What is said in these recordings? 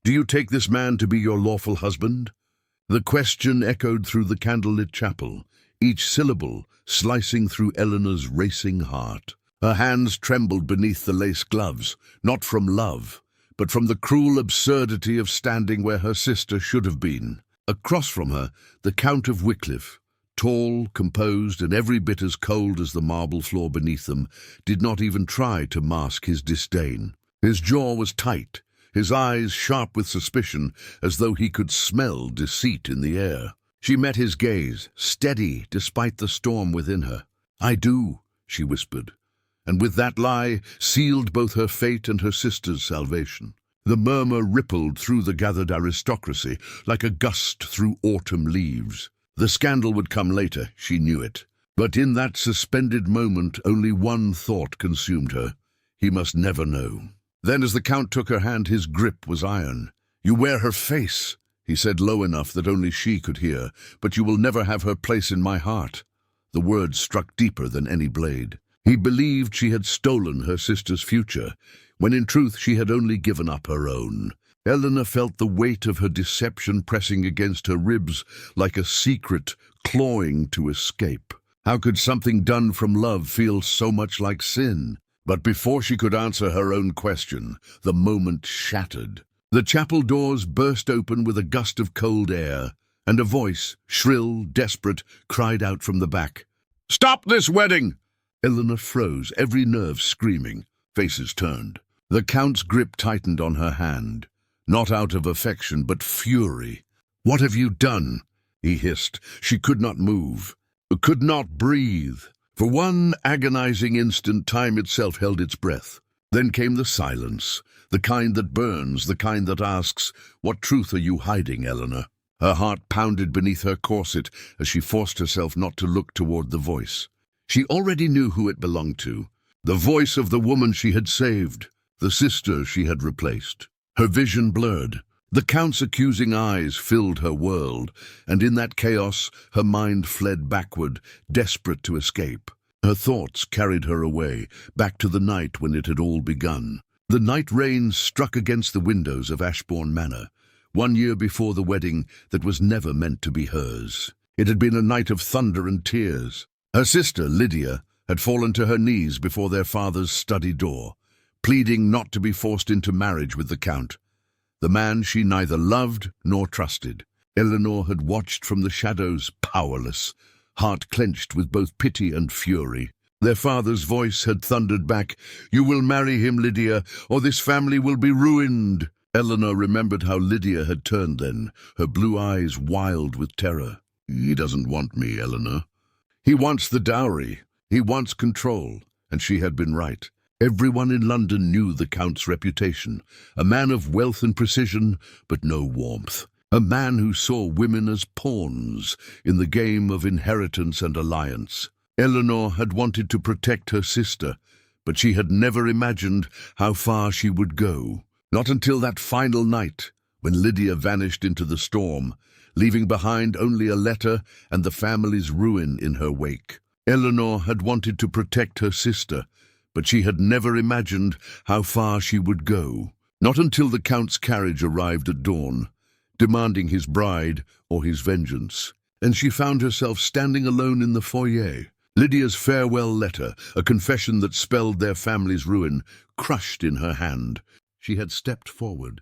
Do you take this man to be your lawful husband?" The question echoed through the candlelit chapel, each syllable slicing through Eleanor's racing heart. Her hands trembled beneath the lace gloves, not from love, but from the cruel absurdity of standing where her sister should have been. Across from her, the Count of Wycliffe, tall, composed, and every bit as cold as the marble floor beneath them, did not even try to mask his disdain. His jaw was tight, his eyes sharp with suspicion, as though he could smell deceit in the air. She met his gaze, steady despite the storm within her. "I do," she whispered, and with that lie sealed both her fate and her sister's salvation. The murmur rippled through the gathered aristocracy like a gust through autumn leaves. The scandal would come later, she knew it. But in that suspended moment only one thought consumed her. He must never know. Then as the Count took her hand, his grip was iron. "You wear her face," he said low enough that only she could hear, "but you will never have her place in my heart." The words struck deeper than any blade. He believed she had stolen her sister's future, when in truth she had only given up her own. Eleanor felt the weight of her deception pressing against her ribs like a secret clawing to escape. How could something done from love feel so much like sin? But before she could answer her own question, the moment shattered. The chapel doors burst open with a gust of cold air, and a voice, shrill, desperate, cried out from the back, "Stop this wedding!" Eleanor froze, every nerve screaming. Faces turned. The Count's grip tightened on her hand, not out of affection, but fury. "What have you done?" he hissed. She could not move, could not breathe. For one agonizing instant, time itself held its breath. Then came the silence, the kind that burns, the kind that asks, "What truth are you hiding, Eleanor?" Her heart pounded beneath her corset as she forced herself not to look toward the voice. She already knew who it belonged to. The voice of the woman she had saved, the sister she had replaced. Her vision blurred. The Count's accusing eyes filled her world, and in that chaos her mind fled backward, desperate to escape. Her thoughts carried her away, back to the night when it had all begun. The night rain struck against the windows of Ashbourne Manor, 1 year before the wedding that was never meant to be hers. It had been a night of thunder and tears. Her sister, Lydia, had fallen to her knees before their father's study door, pleading not to be forced into marriage with the Count, the man she neither loved nor trusted. Eleanor had watched from the shadows, powerless, heart clenched with both pity and fury. Their father's voice had thundered back, "You will marry him, Lydia, or this family will be ruined." Eleanor remembered how Lydia had turned then, her blue eyes wild with terror. "He doesn't want me, Eleanor. He wants the dowry. He wants control." And she had been right. Everyone in London knew the Count's reputation, a man of wealth and precision, but no warmth. A man who saw women as pawns in the game of inheritance and alliance. Eleanor had wanted to protect her sister, but she had never imagined how far she would go. Not until that final night, when Lydia vanished into the storm, leaving behind only a letter and the family's ruin in her wake. Eleanor had wanted to protect her sister, but she had never imagined how far she would go. Not until the Count's carriage arrived at dawn, demanding his bride or his vengeance, and she found herself standing alone in the foyer. Lydia's farewell letter, a confession that spelled their family's ruin, crushed in her hand. She had stepped forward,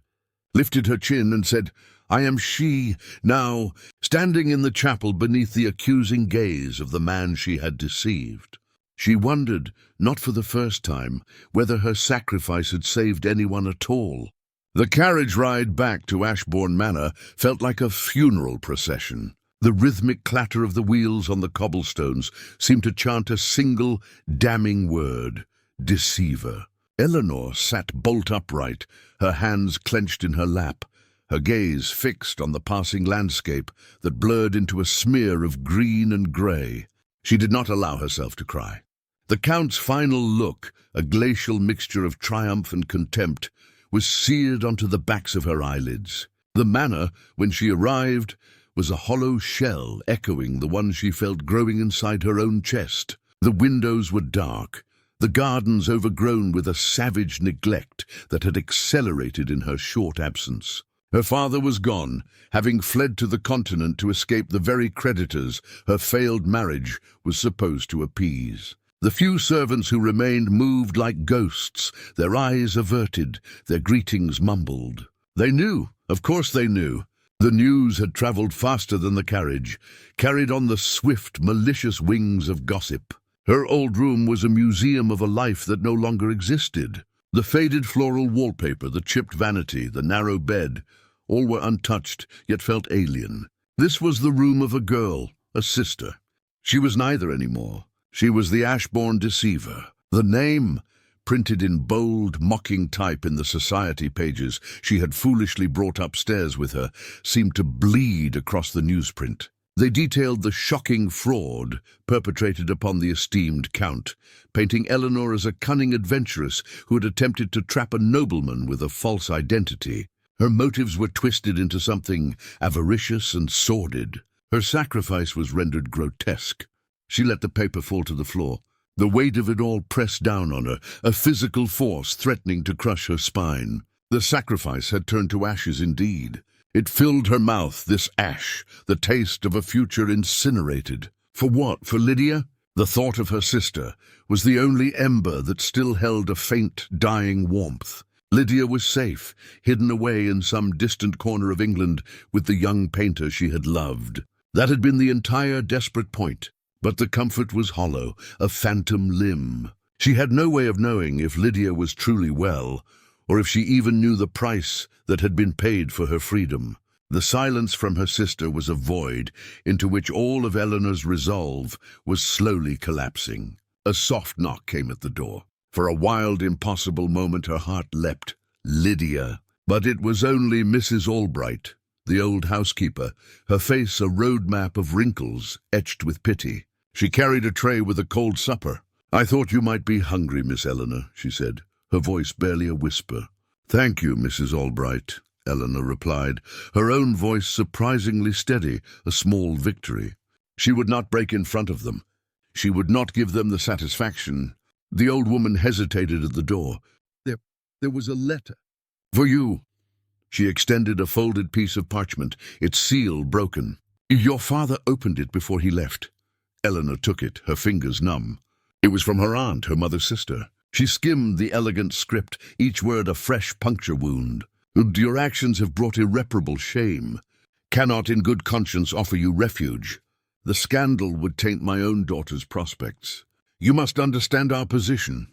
lifted her chin and said, "I am she, now," standing in the chapel beneath the accusing gaze of the man she had deceived. She wondered, not for the first time, whether her sacrifice had saved anyone at all. The carriage ride back to Ashbourne Manor felt like a funeral procession. The rhythmic clatter of the wheels on the cobblestones seemed to chant a single, damning word: deceiver. Eleanor sat bolt upright, her hands clenched in her lap, her gaze fixed on the passing landscape that blurred into a smear of green and grey. She did not allow herself to cry. The Count's final look, a glacial mixture of triumph and contempt, was seared onto the backs of her eyelids. The manor, when she arrived, was a hollow shell echoing the one she felt growing inside her own chest. The windows were dark, the gardens overgrown with a savage neglect that had accelerated in her short absence. Her father was gone, having fled to the continent to escape the very creditors her failed marriage was supposed to appease. The few servants who remained moved like ghosts, their eyes averted, their greetings mumbled. They knew, of course they knew. The news had travelled faster than the carriage, carried on the swift, malicious wings of gossip. Her old room was a museum of a life that no longer existed. The faded floral wallpaper, the chipped vanity, the narrow bed, all were untouched, yet felt alien. This was the room of a girl, a sister. She was neither anymore. She was the Ashbourne deceiver. The name, printed in bold, mocking type in the society pages she had foolishly brought upstairs with her, seemed to bleed across the newsprint. They detailed the shocking fraud perpetrated upon the esteemed Count, painting Eleanor as a cunning adventuress who had attempted to trap a nobleman with a false identity. Her motives were twisted into something avaricious and sordid. Her sacrifice was rendered grotesque. She let the paper fall to the floor. The weight of it all pressed down on her, a physical force threatening to crush her spine. The sacrifice had turned to ashes indeed. It filled her mouth, this ash, the taste of a future incinerated. For what? For Lydia? The thought of her sister was the only ember that still held a faint, dying warmth. Lydia was safe, hidden away in some distant corner of England with the young painter she had loved. That had been the entire desperate point. But the comfort was hollow, a phantom limb. She had no way of knowing if Lydia was truly well, or if she even knew the price that had been paid for her freedom. The silence from her sister was a void into which all of Eleanor's resolve was slowly collapsing. A soft knock came at the door. For a wild, impossible moment her heart leapt. Lydia. But it was only Mrs. Albright, the old housekeeper, her face a road map of wrinkles etched with pity. She carried a tray with a cold supper. "I thought you might be hungry, Miss Eleanor," she said, her voice barely a whisper. "Thank you, Mrs. Albright," Eleanor replied, her own voice surprisingly steady, a small victory. She would not break in front of them. She would not give them the satisfaction. The old woman hesitated at the door. There was a letter. "For you." She extended a folded piece of parchment, its seal broken. "Your father opened it before he left." Eleanor took it, her fingers numb. It was from her aunt, her mother's sister. She skimmed the elegant script, each word a fresh puncture wound. "Your actions have brought irreparable shame. Cannot in good conscience offer you refuge. The scandal would taint my own daughter's prospects. You must understand our position."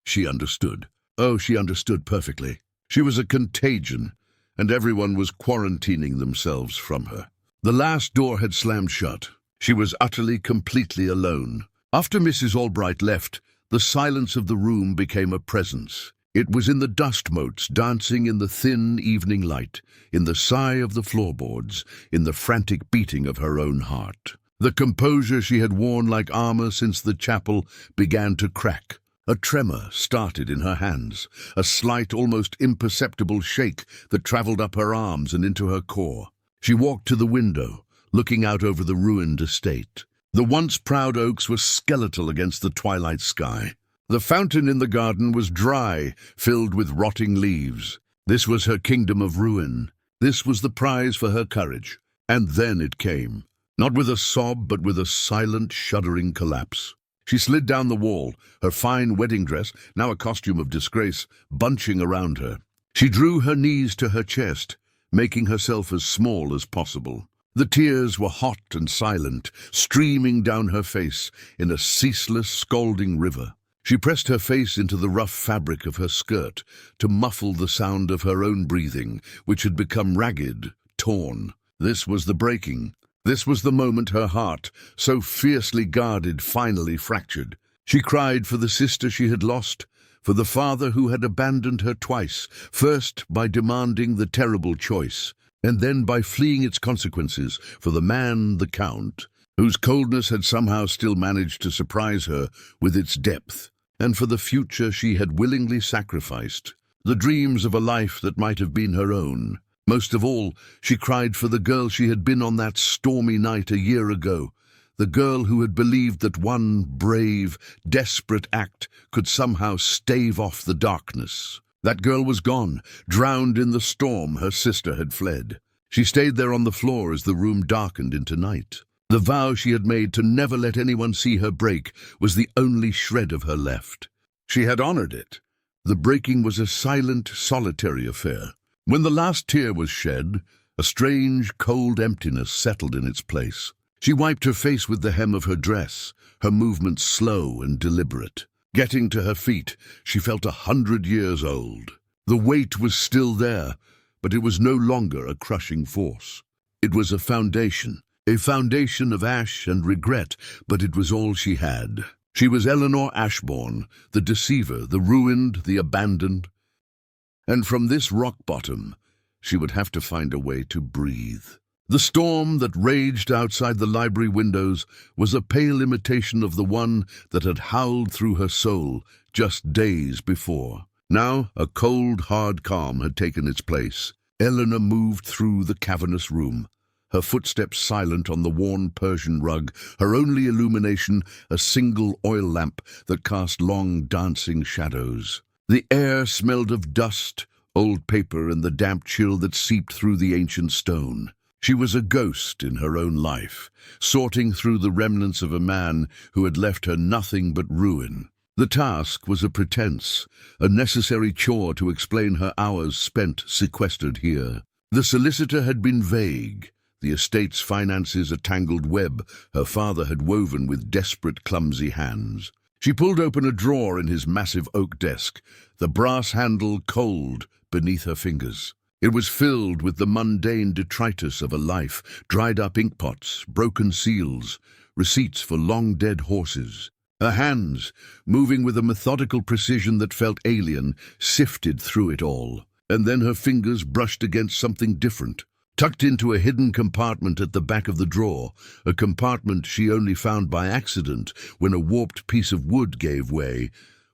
She understood. Oh, she understood perfectly. She was a contagion, and everyone was quarantining themselves from her. The last door had slammed shut. She was utterly, completely alone. After Mrs. Albright left, the silence of the room became a presence. It was in the dust motes dancing in the thin evening light, in the sigh of the floorboards, in the frantic beating of her own heart. The composure she had worn like armor since the chapel began to crack. A tremor started in her hands, a slight, almost imperceptible shake that traveled up her arms and into her core. She walked to the window, looking out over the ruined estate. The once proud oaks were skeletal against the twilight sky. The fountain in the garden was dry, filled with rotting leaves. This was her kingdom of ruin. This was the prize for her courage. And then it came. Not with a sob, but with a silent, shuddering collapse. She slid down the wall, her fine wedding dress, now a costume of disgrace, bunching around her. She drew her knees to her chest, making herself as small as possible. The tears were hot and silent, streaming down her face in a ceaseless, scalding river. She pressed her face into the rough fabric of her skirt to muffle the sound of her own breathing, which had become ragged, torn. This was the breaking. This was the moment her heart, so fiercely guarded, finally fractured. She cried for the sister she had lost, for the father who had abandoned her twice, first by demanding the terrible choice, and then by fleeing its consequences, for the man, the Count, whose coldness had somehow still managed to surprise her with its depth, and for the future she had willingly sacrificed, the dreams of a life that might have been her own. Most of all, she cried for the girl she had been on that stormy night a year ago, the girl who had believed that one brave, desperate act could somehow stave off the darkness. That girl was gone, drowned in the storm her sister had fled. She stayed there on the floor as the room darkened into night. The vow she had made to never let anyone see her break was the only shred of her left. She had honored it. The breaking was a silent, solitary affair. When the last tear was shed, a strange, cold emptiness settled in its place. She wiped her face with the hem of her dress, her movements slow and deliberate. Getting to her feet, she felt 100 years old. The weight was still there, but it was no longer a crushing force. It was a foundation of ash and regret, but it was all she had. She was Eleanor Ashbourne, the deceiver, the ruined, the abandoned. And from this rock bottom, she would have to find a way to breathe. The storm that raged outside the library windows was a pale imitation of the one that had howled through her soul just days before. Now, a cold, hard calm had taken its place. Eleanor moved through the cavernous room, her footsteps silent on the worn Persian rug, her only illumination a single oil lamp that cast long, dancing shadows. The air smelled of dust, old paper, and the damp chill that seeped through the ancient stone. She was a ghost in her own life, sorting through the remnants of a man who had left her nothing but ruin. The task was a pretense, a necessary chore to explain her hours spent sequestered here. The solicitor had been vague, the estate's finances a tangled web her father had woven with desperate, clumsy hands. She pulled open a drawer in his massive oak desk, the brass handle cold beneath her fingers. It was filled with the mundane detritus of a life, dried-up inkpots, broken seals, receipts for long-dead horses. Her hands, moving with a methodical precision that felt alien, sifted through it all. And then her fingers brushed against something different. Tucked into a hidden compartment at the back of the drawer, a compartment she only found by accident when a warped piece of wood gave way,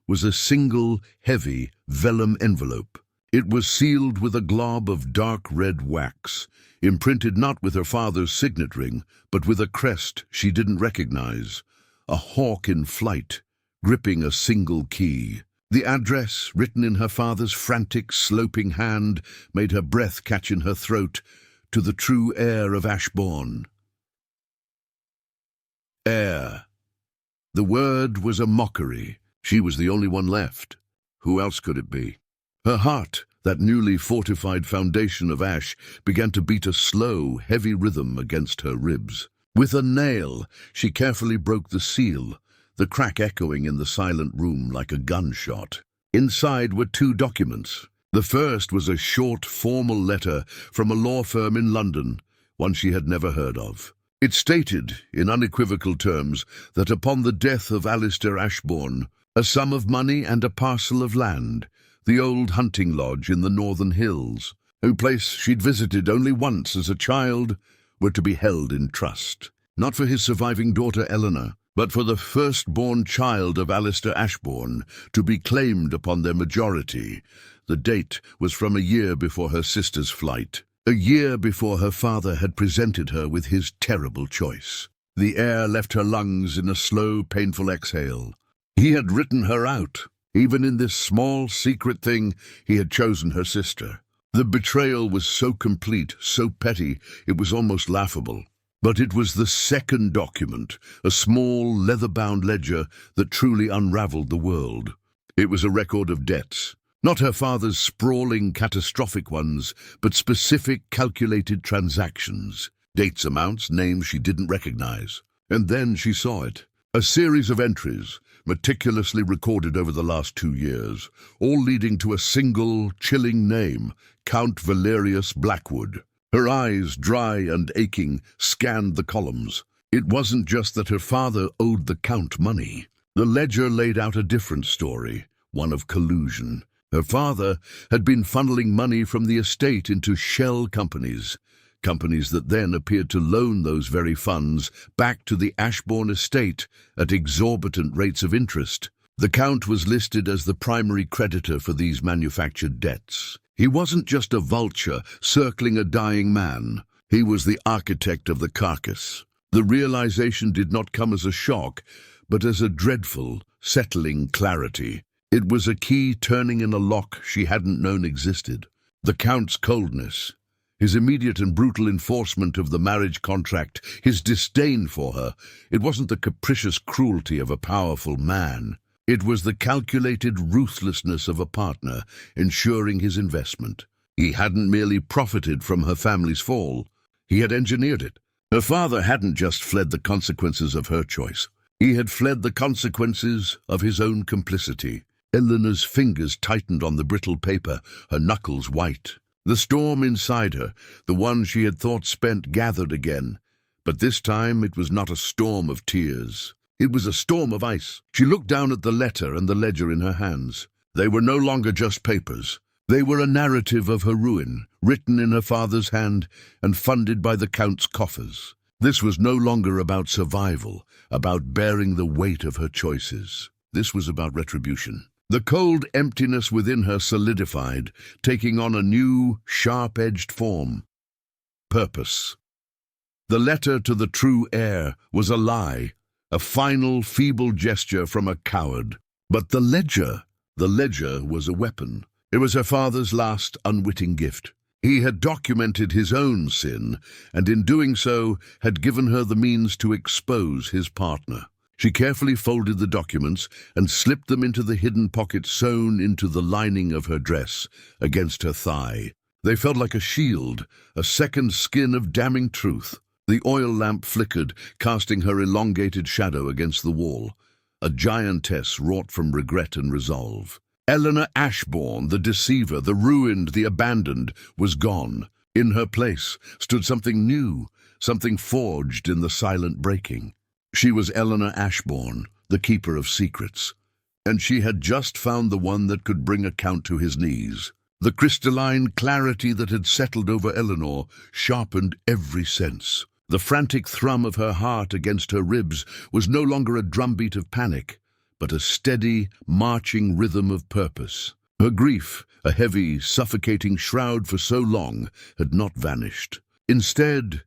was a single, heavy, vellum envelope. It was sealed with a glob of dark red wax, imprinted not with her father's signet ring, but with a crest she didn't recognize, a hawk in flight, gripping a single key. The address, written in her father's frantic, sloping hand, made her breath catch in her throat, to the true heir of Ashbourne. Heir. The word was a mockery. She was the only one left. Who else could it be? Her heart, that newly fortified foundation of ash, began to beat a slow, heavy rhythm against her ribs. With a nail, she carefully broke the seal, the crack echoing in the silent room like a gunshot. Inside were 2 documents. The first was a short, formal letter from a law firm in London, one she had never heard of. It stated, in unequivocal terms, that upon the death of Alistair Ashbourne, a sum of money and a parcel of land, the old hunting lodge in the northern hills, a place she'd visited only once as a child, were to be held in trust. Not for his surviving daughter Eleanor, but for the firstborn child of Alistair Ashbourne, to be claimed upon their majority. The date was from a year before her sister's flight, a year before her father had presented her with his terrible choice. The air left her lungs in a slow, painful exhale. He had written her out. Even in this small, secret thing, he had chosen her sister. The betrayal was so complete, so petty, it was almost laughable. But it was the second document, a small, leather-bound ledger, that truly unraveled the world. It was a record of debts. Not her father's sprawling, catastrophic ones, but specific, calculated transactions. Dates, amounts, names she didn't recognize. And then she saw it. A series of entries, meticulously recorded over the last 2 years, all leading to a single, chilling name, Count Valerius Blackwood. Her eyes, dry and aching, scanned the columns. It wasn't just that her father owed the Count money. The ledger laid out a different story, one of collusion. Her father had been funneling money from the estate into shell companies, companies that then appeared to loan those very funds back to the Ashbourne estate at exorbitant rates of interest. The Count was listed as the primary creditor for these manufactured debts. He wasn't just a vulture circling a dying man. He was the architect of the carcass. The realization did not come as a shock, but as a dreadful, settling clarity. It was a key turning in a lock she hadn't known existed. The Count's coldness, his immediate and brutal enforcement of the marriage contract, his disdain for her. It wasn't the capricious cruelty of a powerful man. It was the calculated ruthlessness of a partner, ensuring his investment. He hadn't merely profited from her family's fall. He had engineered it. Her father hadn't just fled the consequences of her choice. He had fled the consequences of his own complicity. Eleanor's fingers tightened on the brittle paper, her knuckles white. The storm inside her, the one she had thought spent, gathered again. But this time it was not a storm of tears. It was a storm of ice. She looked down at the letter and the ledger in her hands. They were no longer just papers. They were a narrative of her ruin, written in her father's hand and funded by the Count's coffers. This was no longer about survival, about bearing the weight of her choices. This was about retribution. The cold emptiness within her solidified, taking on a new, sharp-edged form. Purpose. The letter to the true heir was a lie, a final, feeble gesture from a coward. But the ledger was a weapon. It was her father's last unwitting gift. He had documented his own sin, and in doing so had given her the means to expose his partner. She carefully folded the documents and slipped them into the hidden pocket sewn into the lining of her dress, against her thigh. They felt like a shield, a second skin of damning truth. The oil lamp flickered, casting her elongated shadow against the wall, a giantess wrought from regret and resolve. Eleanor Ashbourne, the deceiver, the ruined, the abandoned, was gone. In her place stood something new, something forged in the silent breaking. She was Eleanor Ashbourne, the keeper of secrets, and she had just found the one that could bring a Count to his knees. The crystalline clarity that had settled over Eleanor sharpened every sense. The frantic thrum of her heart against her ribs was no longer a drumbeat of panic, but a steady, marching rhythm of purpose. Her grief, a heavy, suffocating shroud for so long, had not vanished. Instead,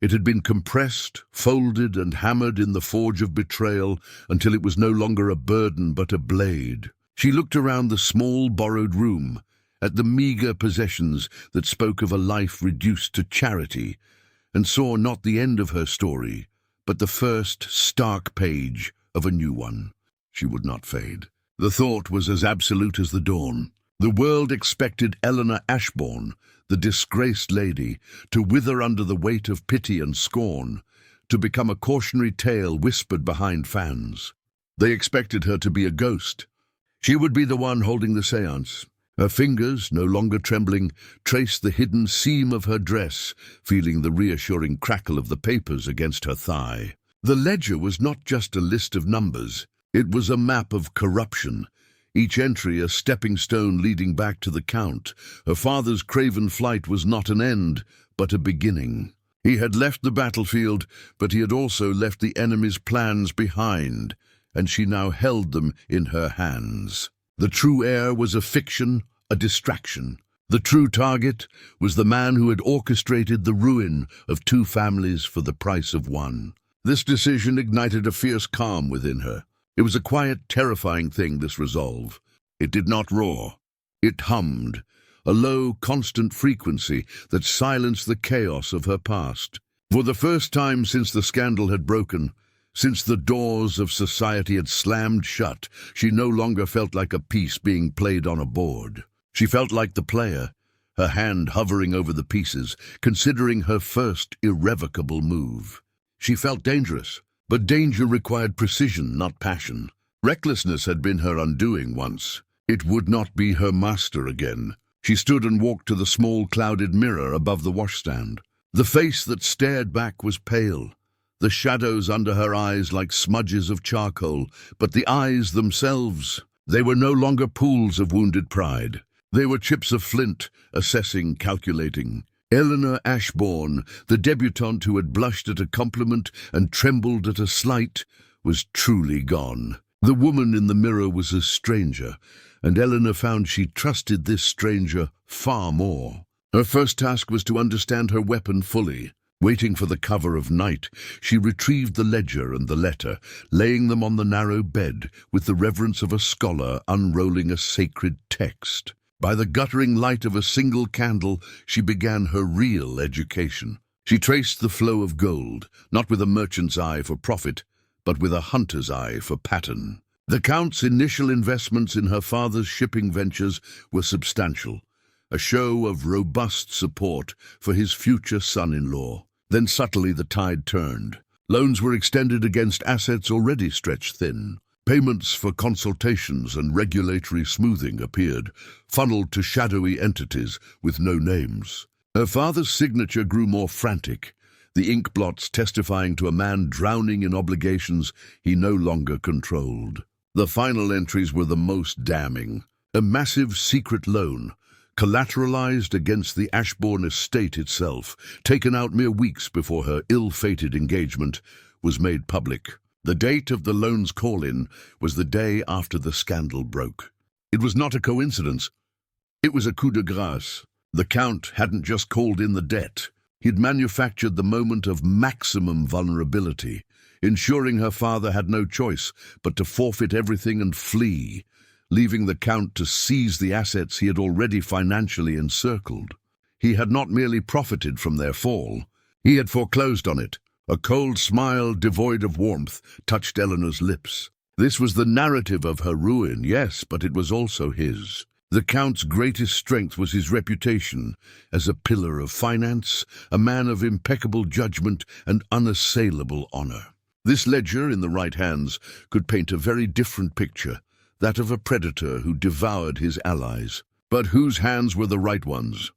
it had been compressed, folded, and hammered in the forge of betrayal until it was no longer a burden but a blade. She looked around the small, borrowed room, at the meager possessions that spoke of a life reduced to charity, and saw not the end of her story, but the first stark page of a new one. She would not fade. The thought was as absolute as the dawn. The world expected Eleanor Ashbourne, the disgraced lady, to wither under the weight of pity and scorn, to become a cautionary tale whispered behind fans. They expected her to be a ghost. She would be the one holding the séance. Her fingers, no longer trembling, traced the hidden seam of her dress, feeling the reassuring crackle of the papers against her thigh. The ledger was not just a list of numbers. It was a map of corruption, each entry a stepping stone leading back to the Count. Her father's craven flight was not an end, but a beginning. He had left the battlefield, but he had also left the enemy's plans behind, and she now held them in her hands. The true heir was a fiction, a distraction. The true target was the man who had orchestrated the ruin of two families for the price of one. This decision ignited a fierce calm within her. It was a quiet, terrifying thing, this resolve. It did not roar. It hummed, a low, constant frequency that silenced the chaos of her past. For the first time since the scandal had broken, since the doors of society had slammed shut, she no longer felt like a piece being played on a board. She felt like the player, her hand hovering over the pieces, considering her first irrevocable move. She felt dangerous. But danger required precision, not passion. Recklessness had been her undoing once. It would not be her master again. She stood and walked to the small clouded mirror above the washstand. The face that stared back was pale, the shadows under her eyes like smudges of charcoal, but the eyes themselves, they were no longer pools of wounded pride. They were chips of flint, assessing, calculating. Eleanor Ashbourne, the debutante who had blushed at a compliment and trembled at a slight, was truly gone. The woman in the mirror was a stranger, and Eleanor found she trusted this stranger far more. Her first task was to understand her weapon fully. Waiting for the cover of night, she retrieved the ledger and the letter, laying them on the narrow bed with the reverence of a scholar unrolling a sacred text. By the guttering light of a single candle, she began her real education. She traced the flow of gold, not with a merchant's eye for profit, but with a hunter's eye for pattern. The Count's initial investments in her father's shipping ventures were substantial, a show of robust support for his future son-in-law. Then subtly the tide turned. Loans were extended against assets already stretched thin. Payments for consultations and regulatory smoothing appeared, funneled to shadowy entities with no names. Her father's signature grew more frantic, the ink blots testifying to a man drowning in obligations he no longer controlled. The final entries were the most damning. A massive secret loan, collateralized against the Ashbourne estate itself, taken out mere weeks before her ill-fated engagement, was made public. The date of the loan's call-in was the day after the scandal broke. It was not a coincidence. It was a coup de grâce. The Count hadn't just called in the debt. He'd manufactured the moment of maximum vulnerability, ensuring her father had no choice but to forfeit everything and flee, leaving the Count to seize the assets he had already financially encircled. He had not merely profited from their fall, he had foreclosed on it. A cold smile devoid of warmth touched Eleanor's lips. This was the narrative of her ruin, yes, but it was also his. The Count's greatest strength was his reputation as a pillar of finance, a man of impeccable judgment and unassailable honor. This ledger in the right hands could paint a very different picture, that of a predator who devoured his allies. But whose hands were the right ones?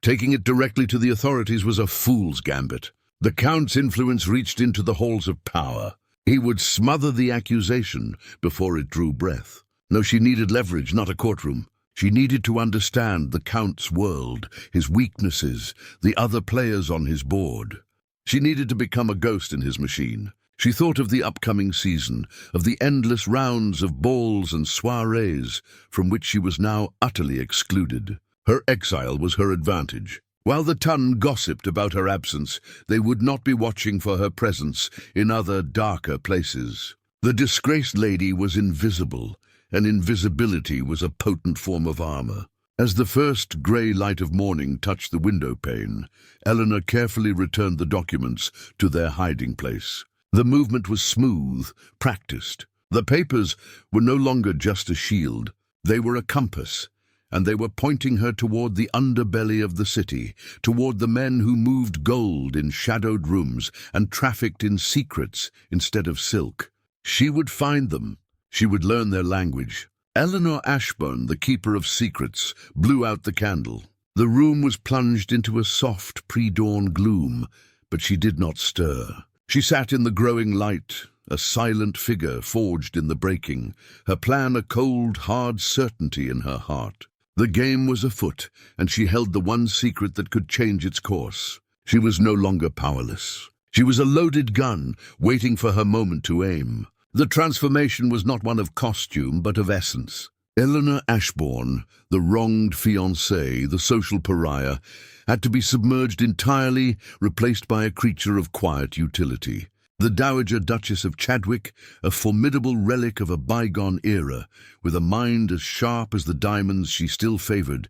Taking it directly to the authorities was a fool's gambit. The Count's influence reached into the halls of power. He would smother the accusation before it drew breath. No, she needed leverage, not a courtroom. She needed to understand the Count's world, his weaknesses, the other players on his board. She needed to become a ghost in his machine. She thought of the upcoming season, of the endless rounds of balls and soirees from which she was now utterly excluded. Her exile was her advantage. While the ton gossiped about her absence, they would not be watching for her presence in other darker places. The disgraced lady was invisible, and invisibility was a potent form of armor. As the first grey light of morning touched the window pane, Eleanor carefully returned the documents to their hiding place. The movement was smooth, practiced. The papers were no longer just a shield. They were a compass, and they were pointing her toward the underbelly of the city, toward the men who moved gold in shadowed rooms and trafficked in secrets instead of silk. She would find them. She would learn their language. Eleanor Ashbourne, the keeper of secrets, blew out the candle. The room was plunged into a soft pre-dawn gloom, but she did not stir. She sat in the growing light, a silent figure forged in the breaking, her plan a cold, hard certainty in her heart. The game was afoot, and she held the one secret that could change its course. She was no longer powerless. She was a loaded gun, waiting for her moment to aim. The transformation was not one of costume, but of essence. Eleanor Ashbourne, the wronged fiancée, the social pariah, had to be submerged entirely, replaced by a creature of quiet utility. The Dowager Duchess of Chadwick, a formidable relic of a bygone era, with a mind as sharp as the diamonds she still favored,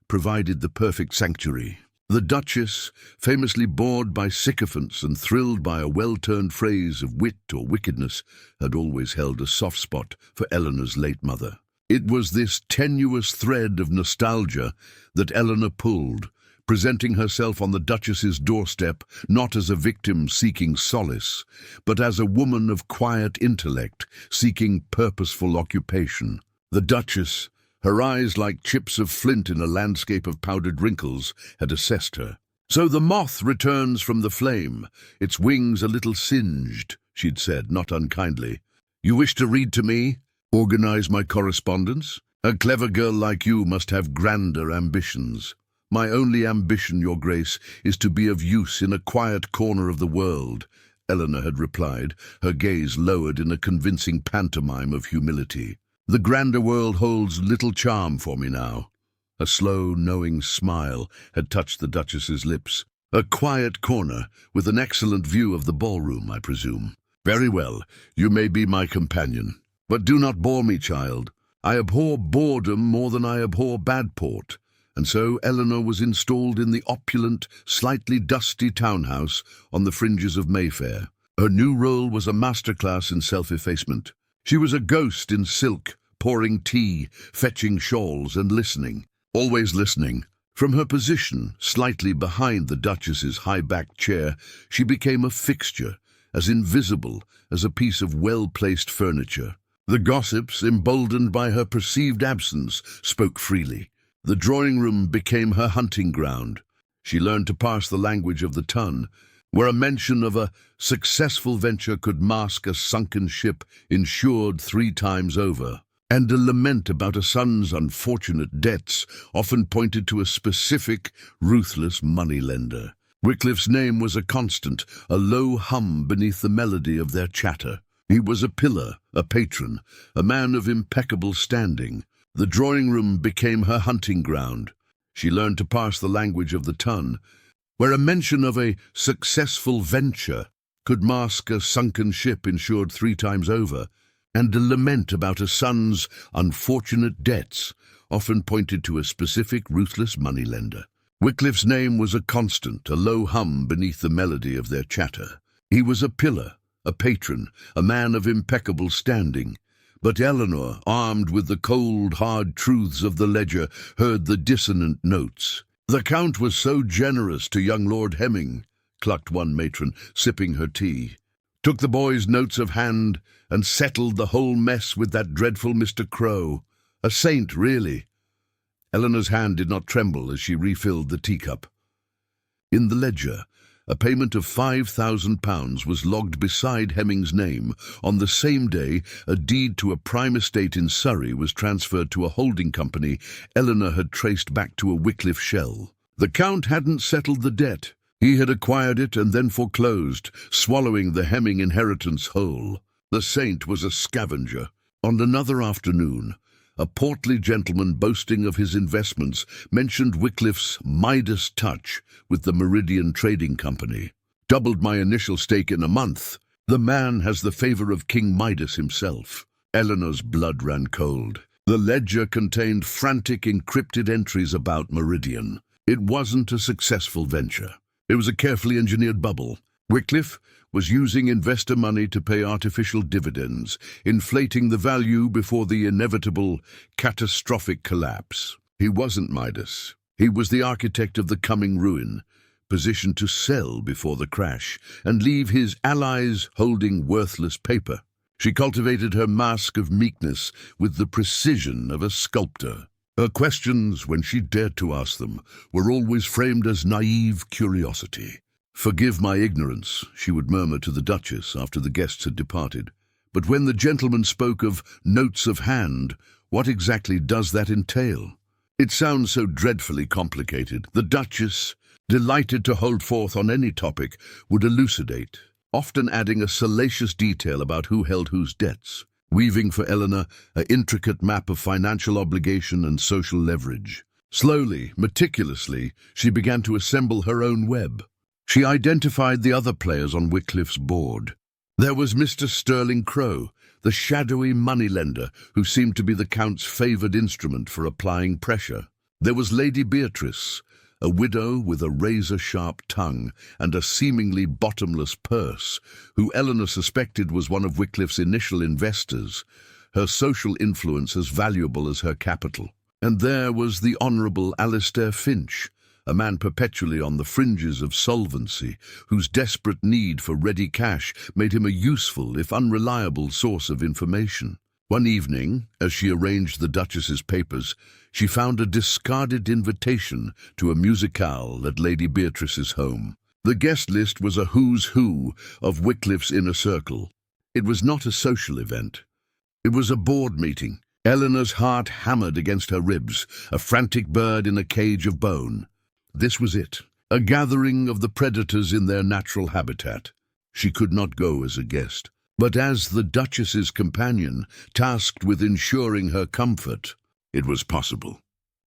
provided the perfect sanctuary. The Duchess, famously bored by sycophants and thrilled by a well-turned phrase of wit or wickedness, had always held a soft spot for Eleanor's late mother. It was this tenuous thread of nostalgia that Eleanor pulled, presenting herself on the Duchess's doorstep not as a victim seeking solace, but as a woman of quiet intellect seeking purposeful occupation. The Duchess, her eyes like chips of flint in a landscape of powdered wrinkles, had assessed her. "So the moth returns from the flame, its wings a little singed," she'd said, not unkindly. "You wish to read to me? Organize my correspondence? A clever girl like you must have grander ambitions." "My only ambition, Your Grace, is to be of use in a quiet corner of the world," Eleanor had replied, her gaze lowered in a convincing pantomime of humility. "The grander world holds little charm for me now." A slow, knowing smile had touched the Duchess's lips. A quiet corner, with an excellent view of the ballroom, I presume. Very well, you may be my companion. But do not bore me, child. I abhor boredom more than I abhor bad port. And so Eleanor was installed in the opulent, slightly dusty townhouse on the fringes of Mayfair. Her new role was a masterclass in self-effacement. She was a ghost in silk, pouring tea, fetching shawls, and listening. Always listening. From her position, slightly behind the Duchess's high-backed chair, she became a fixture, as invisible as a piece of well-placed furniture. The gossips, emboldened by her perceived absence, spoke freely. The drawing-room became her hunting ground. She learned to parse the language of the tongue, where a mention of a successful venture could mask a sunken ship insured 3 times over, and a lament about a son's unfortunate debts often pointed to a specific, ruthless moneylender. Wycliffe's name was a constant, a low hum beneath the melody of their chatter. He was a pillar, a patron, a man of impeccable standing. The drawing-room became her hunting ground. She learned to parse the language of the tongue, where a mention of a successful venture could mask a sunken ship insured 3 times over, and a lament about a son's unfortunate debts often pointed to a specific, ruthless moneylender. Wycliffe's name was a constant, a low hum beneath the melody of their chatter. He was a pillar, a patron, a man of impeccable standing. But Eleanor, armed with the cold, hard truths of the ledger, heard the dissonant notes. "The Count was so generous to young Lord Hemming," clucked one matron, sipping her tea. "Took the boy's notes of hand and settled the whole mess with that dreadful Mr. Crow. A saint, really." Eleanor's hand did not tremble as she refilled the teacup. In the ledger, a payment of £5,000 was logged beside Hemming's name. On the same day, a deed to a prime estate in Surrey was transferred to a holding company Eleanor had traced back to a Wycliffe shell. The Count hadn't settled the debt. He had acquired it and then foreclosed, swallowing the Hemming inheritance whole. The saint was a scavenger. On another afternoon, a portly gentleman boasting of his investments mentioned Wycliffe's Midas touch with the Meridian Trading Company. "Doubled my initial stake in a month. The man has the favor of King Midas himself." Eleanor's blood ran cold. The ledger contained frantic encrypted entries about Meridian. It wasn't a successful venture. It was a carefully engineered bubble. Wycliffe was using investor money to pay artificial dividends, inflating the value before the inevitable, catastrophic collapse. He wasn't Midas. He was the architect of the coming ruin, positioned to sell before the crash and leave his allies holding worthless paper. She cultivated her mask of meekness with the precision of a sculptor. Her questions, when she dared to ask them, were always framed as naive curiosity. "Forgive my ignorance," she would murmur to the Duchess after the guests had departed. "But when the gentleman spoke of notes of hand, what exactly does that entail? It sounds so dreadfully complicated." The Duchess, delighted to hold forth on any topic, would elucidate, often adding a salacious detail about who held whose debts, weaving for Eleanor an intricate map of financial obligation and social leverage. Slowly, meticulously, she began to assemble her own web. She identified the other players on Wycliffe's board. There was Mr. Sterling Crow, the shadowy moneylender who seemed to be the Count's favoured instrument for applying pressure. There was Lady Beatrice, a widow with a razor-sharp tongue and a seemingly bottomless purse, who Eleanor suspected was one of Wycliffe's initial investors, her social influence as valuable as her capital. And there was the Honourable Alistair Finch, a man perpetually on the fringes of solvency, whose desperate need for ready cash made him a useful, if unreliable, source of information. One evening, as she arranged the Duchess's papers, she found a discarded invitation to a musicale at Lady Beatrice's home. The guest list was a who's who of Wycliffe's inner circle. It was not a social event. It was a board meeting. Eleanor's heart hammered against her ribs, a frantic bird in a cage of bone. This was it, a gathering of the predators in their natural habitat. She could not go as a guest, but as the Duchess's companion, tasked with ensuring her comfort. It was possible.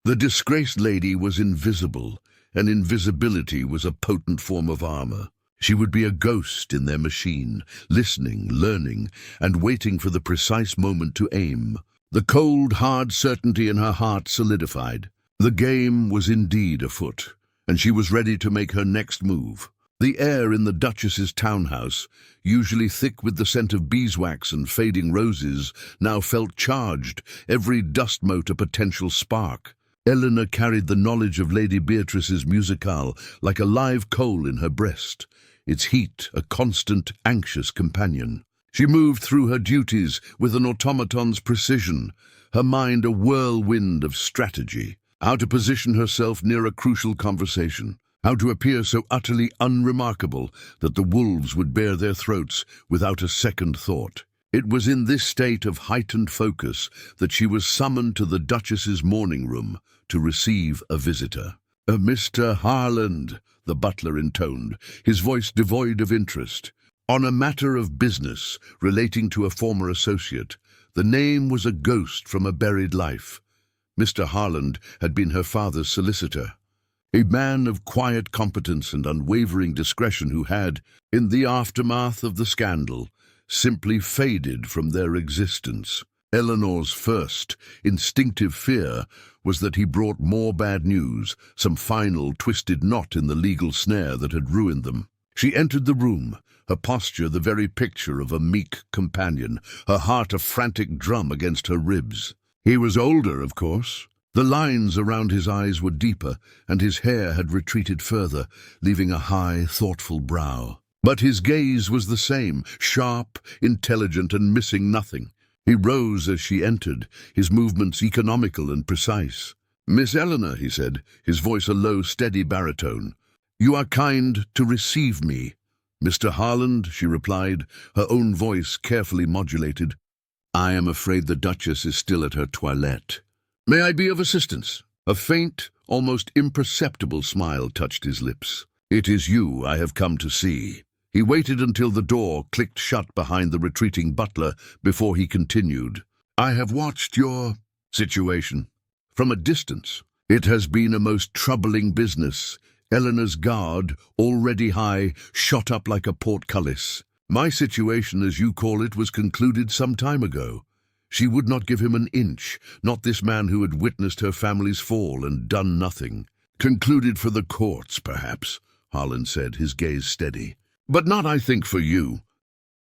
The disgraced lady was invisible, and invisibility was a potent form of armor. She would be a ghost in their machine, listening, learning, and waiting for the precise moment to aim. The cold, hard certainty in her heart solidified. The game was indeed afoot, and she was ready to make her next move. The air in the Duchess's townhouse, usually thick with the scent of beeswax and fading roses, now felt charged, every dust mote a potential spark. Eleanor carried the knowledge of Lady Beatrice's musicale like a live coal in her breast, its heat a constant, anxious companion. She moved through her duties with an automaton's precision, her mind a whirlwind of strategy. How to position herself near a crucial conversation, how to appear so utterly unremarkable that the wolves would bare their throats without a second thought. It was in this state of heightened focus that she was summoned to the Duchess's morning room to receive a visitor. "Mr. Harland," the butler intoned, his voice devoid of interest. On a matter of business relating to a former associate, the name was a ghost from a buried life. Mr. Harland had been her father's solicitor, a man of quiet competence and unwavering discretion who had, in the aftermath of the scandal, simply faded from their existence. Eleanor's first, instinctive fear was that he brought more bad news, some final twisted knot in the legal snare that had ruined them. She entered the room, her posture the very picture of a meek companion, her heart a frantic drum against her ribs. He was older, of course. The lines around his eyes were deeper, and his hair had retreated further, leaving a high, thoughtful brow. But his gaze was the same, sharp, intelligent, and missing nothing. He rose as she entered, his movements economical and precise. "Miss Eleanor," he said, his voice a low, steady baritone, "you are kind to receive me." "Mr. Harland," she replied, her own voice carefully modulated, "I am afraid the Duchess is still at her toilette. May I be of assistance?" A faint, almost imperceptible smile touched his lips. "It is you I have come to see." He waited until the door clicked shut behind the retreating butler before he continued. "I have watched your situation from a distance. It has been a most troubling business. Eleanor's guard, already high, shot up like a portcullis. My situation, as you call it, was concluded some time ago. She would not give him an inch, not this man who had witnessed her family's fall and done nothing. Concluded for the courts, perhaps," Harland said, his gaze steady. "But not, I think, for you.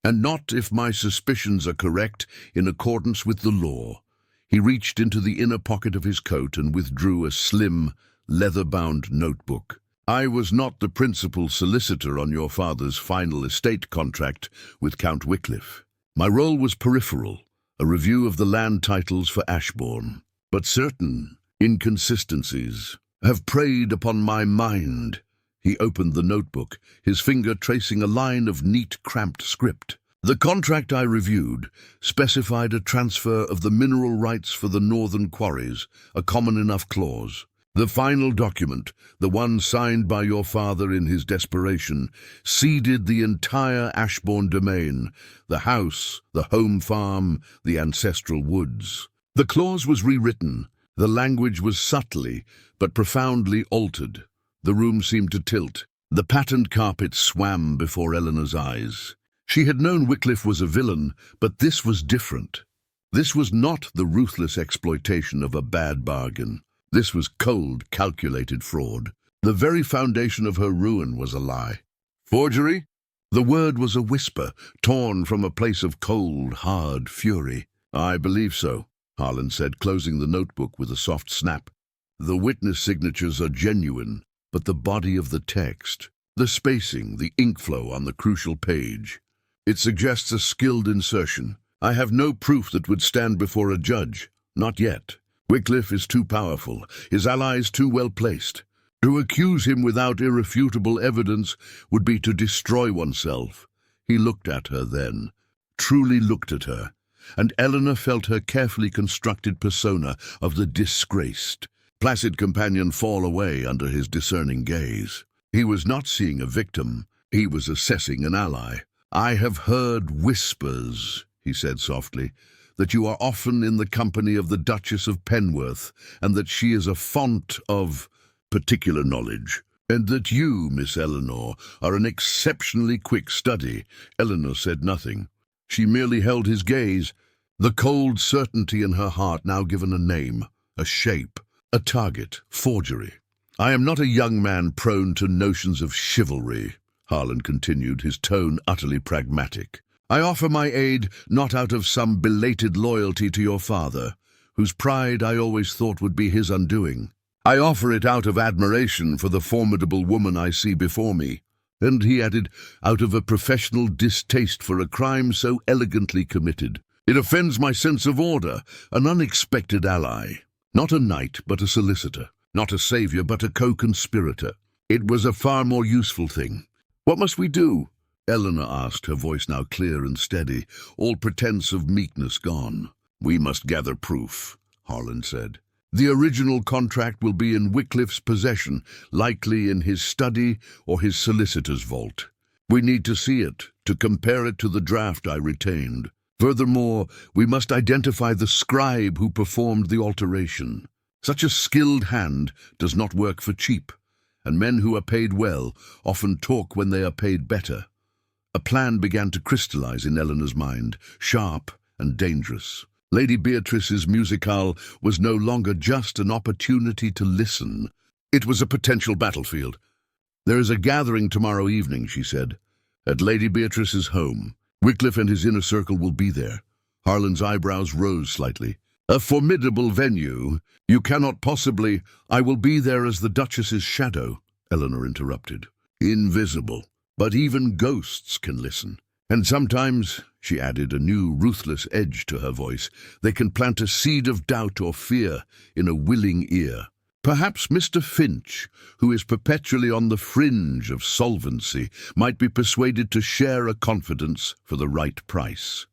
And not, if my suspicions are correct, in accordance with the law." He reached into the inner pocket of his coat and withdrew a slim, leather-bound notebook. "I was not the principal solicitor on your father's final estate contract with Count Wycliffe. My role was peripheral, a review of the land titles for Ashbourne. But certain inconsistencies have preyed upon my mind." He opened the notebook, his finger tracing a line of neat, cramped script. "The contract I reviewed specified a transfer of the mineral rights for the northern quarries, a common enough clause. The final document, the one signed by your father in his desperation, ceded the entire Ashbourne domain, the house, the home farm, the ancestral woods. The clause was rewritten. The language was subtly but profoundly altered. The room seemed to tilt. The patterned carpet swam before Eleanor's eyes. She had known Wycliffe was a villain, but this was different. This was not the ruthless exploitation of a bad bargain. This was cold, calculated fraud. The very foundation of her ruin was a lie. "Forgery?" The word was a whisper, torn from a place of cold, hard fury. "I believe so," Harland said, closing the notebook with a soft snap. "The witness signatures are genuine, but the body of the text, the spacing, the ink flow on the crucial page, it suggests a skilled insertion. I have no proof that would stand before a judge. Not yet. Wycliffe is too powerful, his allies too well placed. To accuse him without irrefutable evidence would be to destroy oneself." He looked at her then, truly looked at her, and Eleanor felt her carefully constructed persona of the disgraced, placid companion fall away under his discerning gaze. He was not seeing a victim, he was assessing an ally. "I have heard whispers," he said softly, "that you are often in the company of the Duchess of Penworth, and that she is a font of—" particular knowledge, and that you, Miss Eleanor, are an exceptionally quick study." Eleanor said nothing. She merely held his gaze, the cold certainty in her heart now given a name, a shape, a target: forgery. "I am not a young man prone to notions of chivalry," Harland continued, his tone utterly pragmatic. "I offer my aid not out of some belated loyalty to your father, whose pride I always thought would be his undoing. I offer it out of admiration for the formidable woman I see before me, and," he added, "out of a professional distaste for a crime so elegantly committed. It offends my sense of order, an unexpected ally. Not a knight, but a solicitor. Not a savior, but a co-conspirator. It was a far more useful thing." "What must we do?" Eleanor asked, her voice now clear and steady, all pretense of meekness gone. "We must gather proof," Harland said. "The original contract will be in Wycliffe's possession, likely in his study or his solicitor's vault. We need to see it, to compare it to the draft I retained. Furthermore, we must identify the scribe who performed the alteration. Such a skilled hand does not work for cheap, and men who are paid well often talk when they are paid better." A plan began to crystallize in Eleanor's mind, sharp and dangerous. Lady Beatrice's musicale was no longer just an opportunity to listen. It was a potential battlefield. "There is a gathering tomorrow evening," she said, "at Lady Beatrice's home. Wycliffe and his inner circle will be there." Harland's eyebrows rose slightly. "A formidable venue. You cannot possibly—" "I will be there as the Duchess's shadow," Eleanor interrupted. "Invisible. But even ghosts can listen. And sometimes," she added, a new ruthless edge to her voice, "they can plant a seed of doubt or fear in a willing ear. Perhaps Mr. Finch, who is perpetually on the fringe of solvency, might be persuaded to share a confidence for the right price."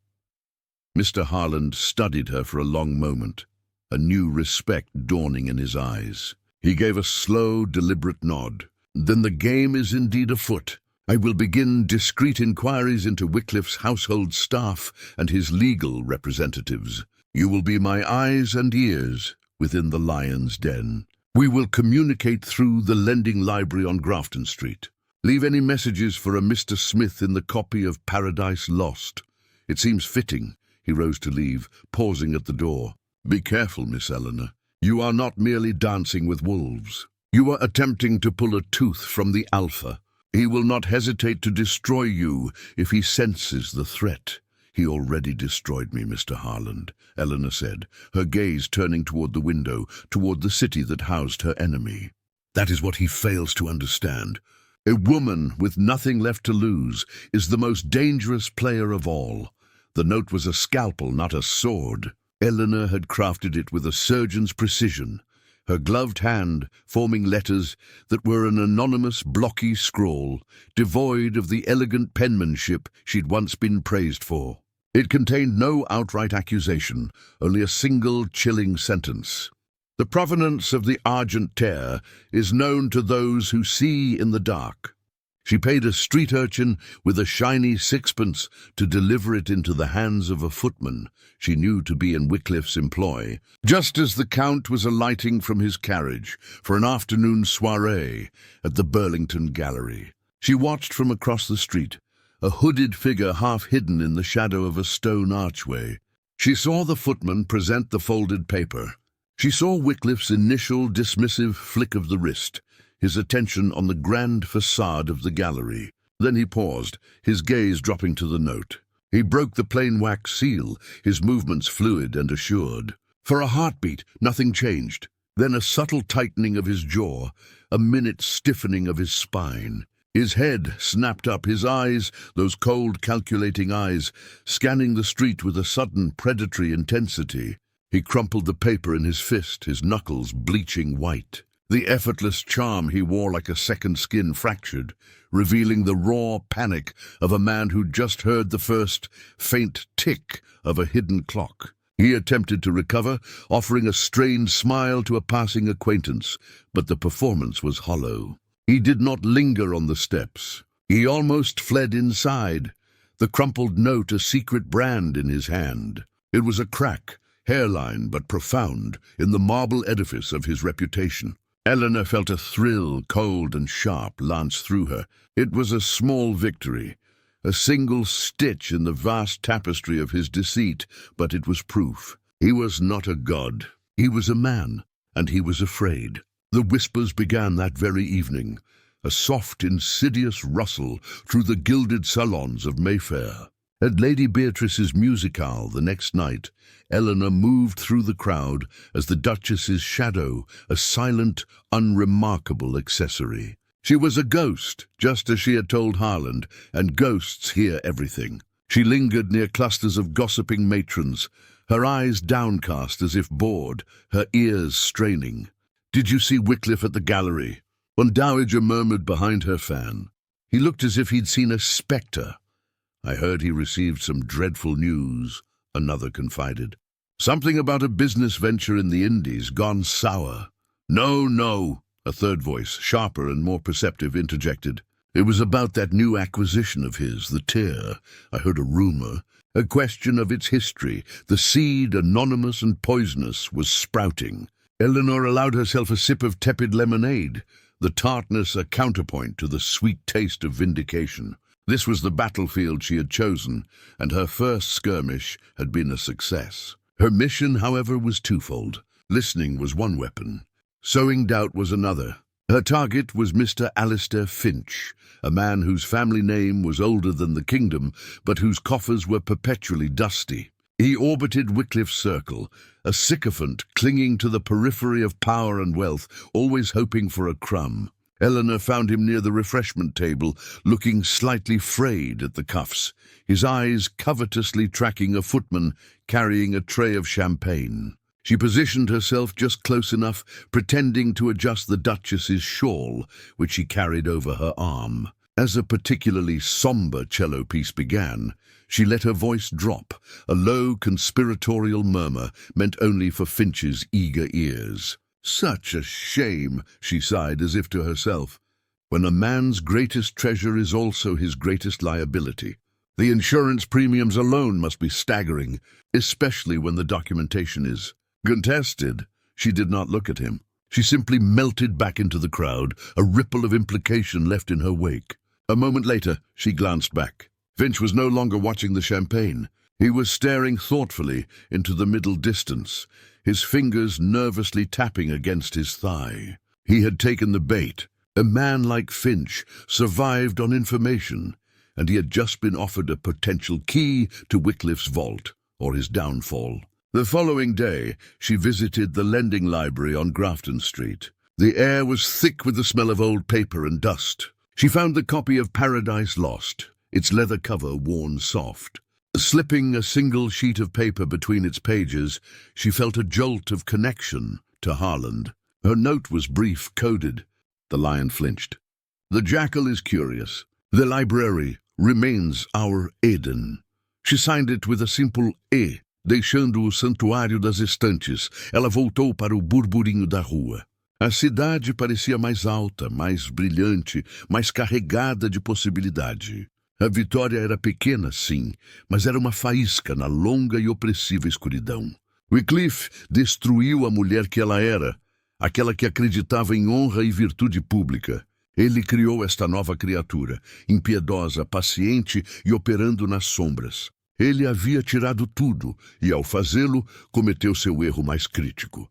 Mr. Harland studied her for a long moment, a new respect dawning in his eyes. He gave a slow, deliberate nod. "Then the game is indeed afoot. I will begin discreet inquiries into Wycliffe's household staff and his legal representatives. You will be my eyes and ears within the lion's den. We will communicate through the lending library on Grafton Street. Leave any messages for a Mr. Smith in the copy of Paradise Lost. It seems fitting." He rose to leave, pausing at the door. "Be careful, Miss Eleanor. You are not merely dancing with wolves. You are attempting to pull a tooth from the Alpha. He will not hesitate to destroy you if he senses the threat." "He already destroyed me, Mr. Harland," Eleanor said, her gaze turning toward the window, toward the city that housed her enemy. "That is what he fails to understand. A woman with nothing left to lose is the most dangerous player of all. The note was a scalpel, not a sword. Eleanor had crafted it with a surgeon's precision, her gloved hand forming letters that were an anonymous, blocky scrawl, devoid of the elegant penmanship she'd once been praised for. It contained no outright accusation, only a single chilling sentence. "The provenance of the Argent Tear is known to those who see in the dark." She paid a street urchin with a shiny sixpence to deliver it into the hands of a footman she knew to be in Wycliffe's employ, just as the Count was alighting from his carriage for an afternoon soirée at the Burlington Gallery. She watched from across the street, a hooded figure half hidden in the shadow of a stone archway. She saw the footman present the folded paper. She saw Wycliffe's initial dismissive flick of the wrist, his attention on the grand facade of the gallery. Then he paused, his gaze dropping to the note. He broke the plain wax seal, his movements fluid and assured. For a heartbeat, nothing changed. Then a subtle tightening of his jaw, a minute stiffening of his spine. His head snapped up, his eyes, those cold, calculating eyes, scanning the street with a sudden, predatory intensity. He crumpled the paper in his fist, his knuckles bleaching white. The effortless charm he wore like a second skin fractured, revealing the raw panic of a man who'd just heard the first faint tick of a hidden clock. He attempted to recover, offering a strained smile to a passing acquaintance, but the performance was hollow. He did not linger on the steps. He almost fled inside, the crumpled note a secret brand in his hand. It was a crack, hairline but profound, in the marble edifice of his reputation. Eleanor felt a thrill, cold and sharp, lance through her. It was a small victory, a single stitch in the vast tapestry of his deceit, but it was proof. He was not a god. He was a man, and he was afraid. The whispers began that very evening, a soft, insidious rustle through the gilded salons of Mayfair. At Lady Beatrice's musicale the next night, Eleanor moved through the crowd as the Duchess's shadow, a silent, unremarkable accessory. She was a ghost, just as she had told Harland, and ghosts hear everything. She lingered near clusters of gossiping matrons, her eyes downcast as if bored, her ears straining. "Did you see Wycliffe at the gallery?" One dowager murmured behind her fan. "He looked as if he'd seen a spectre." "I heard he received some dreadful news," another confided. "Something about a business venture in the Indies gone sour." "No, no," a third voice, sharper and more perceptive, interjected. "It was about that new acquisition of his, the Tear. I heard a rumor. A question of its history. The seed, anonymous and poisonous, was sprouting." Eleanor allowed herself a sip of tepid lemonade, the tartness a counterpoint to the sweet taste of vindication. This was the battlefield she had chosen, and her first skirmish had been a success. Her mission, however, was twofold. Listening was one weapon. Sowing doubt was another. Her target was Mr. Alistair Finch, a man whose family name was older than the kingdom, but whose coffers were perpetually dusty. He orbited Wycliffe's circle, a sycophant clinging to the periphery of power and wealth, always hoping for a crumb. Eleanor found him near the refreshment table, looking slightly frayed at the cuffs, his eyes covetously tracking a footman carrying a tray of champagne. She positioned herself just close enough, pretending to adjust the Duchess's shawl, which she carried over her arm. As a particularly sombre cello piece began, she let her voice drop, a low conspiratorial murmur meant only for Finch's eager ears. "Such a shame," she sighed as if to herself, "when a man's greatest treasure is also his greatest liability. The insurance premiums alone must be staggering, especially when the documentation is contested." She did not look at him. She simply melted back into the crowd, a ripple of implication left in her wake. A moment later, she glanced back. Finch was no longer watching the champagne. He was staring thoughtfully into the middle distance, his fingers nervously tapping against his thigh. He had taken the bait. A man like Finch survived on information, and he had just been offered a potential key to Wycliffe's vault, or his downfall. The following day, she visited the lending library on Grafton Street. The air was thick with the smell of old paper and dust. She found the copy of Paradise Lost, its leather cover worn soft. Slipping a single sheet of paper between its pages, she felt a jolt of connection to Harland. Her note was brief, coded. The lion flinched. "The jackal is curious. The library remains our Eden." She signed it with a simple E. Deixando o santuário das estantes, ela voltou para o burburinho da rua. A cidade parecia mais alta, mais brilhante, mais carregada de possibilidade. A vitória era pequena, sim, mas era uma faísca na longa e opressiva escuridão. Wycliffe destruiu a mulher que ela era, aquela que acreditava em honra e virtude pública. Ele criou esta nova criatura, impiedosa, paciente e operando nas sombras. Ele havia tirado tudo e, ao fazê-lo, cometeu seu erro mais crítico.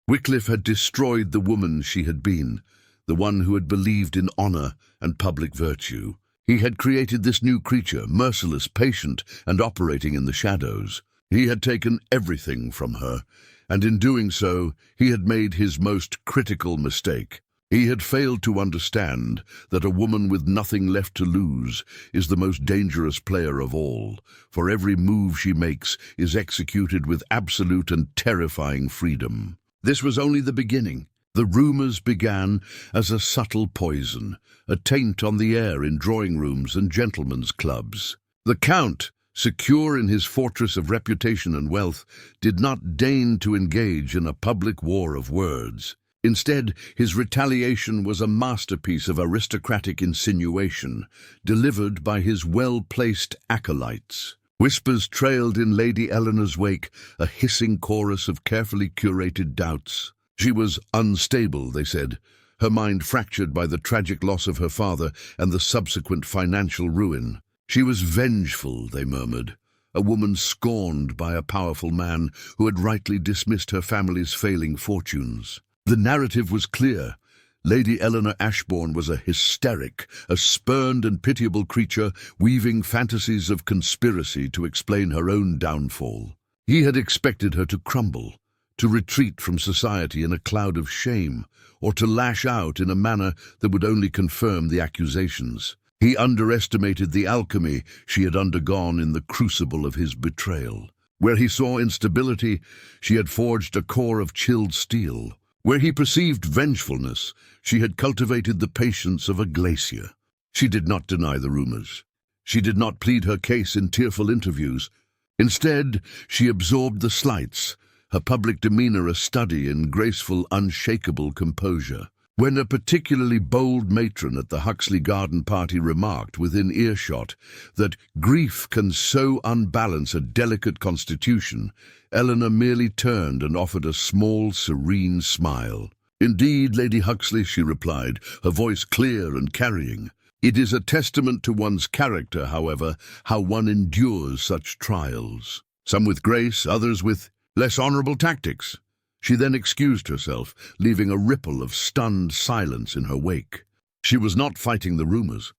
Wycliffe had destroyed the woman she had been, the one who had believed in honor and public virtue. He had created this new creature, merciless, patient, and operating in the shadows. He had taken everything from her, and in doing so, he had made his most critical mistake. He had failed to understand that a woman with nothing left to lose is the most dangerous player of all, for every move she makes is executed with absolute and terrifying freedom. This was only the beginning. The rumors began as a subtle poison, a taint on the air in drawing rooms and gentlemen's clubs. The Count, secure in his fortress of reputation and wealth, did not deign to engage in a public war of words. Instead, his retaliation was a masterpiece of aristocratic insinuation, delivered by his well-placed acolytes. Whispers trailed in Lady Eleanor's wake, a hissing chorus of carefully curated doubts. She was unstable, they said, her mind fractured by the tragic loss of her father and the subsequent financial ruin. She was vengeful, they murmured, a woman scorned by a powerful man who had rightly dismissed her family's failing fortunes. The narrative was clear. Lady Eleanor Ashbourne was a hysteric, a spurned and pitiable creature weaving fantasies of conspiracy to explain her own downfall. He had expected her to crumble, to retreat from society in a cloud of shame, or to lash out in a manner that would only confirm the accusations. He underestimated the alchemy she had undergone in the crucible of his betrayal. Where he saw instability, she had forged a core of chilled steel. Where he perceived vengefulness, she had cultivated the patience of a glacier. She did not deny the rumors. She did not plead her case in tearful interviews. Instead, she absorbed the slights, her public demeanor a study in graceful, unshakable composure. When a particularly bold matron at the Huxley Garden party remarked within earshot that grief can so unbalance a delicate constitution, Eleanor merely turned and offered a small, serene smile. "Indeed, Lady Huxley," she replied, her voice clear and carrying. "It is a testament to one's character, however, how one endures such trials. Some with grace, others with less honorable tactics." She then excused herself, leaving a ripple of stunned silence in her wake. She was not fighting the rumors.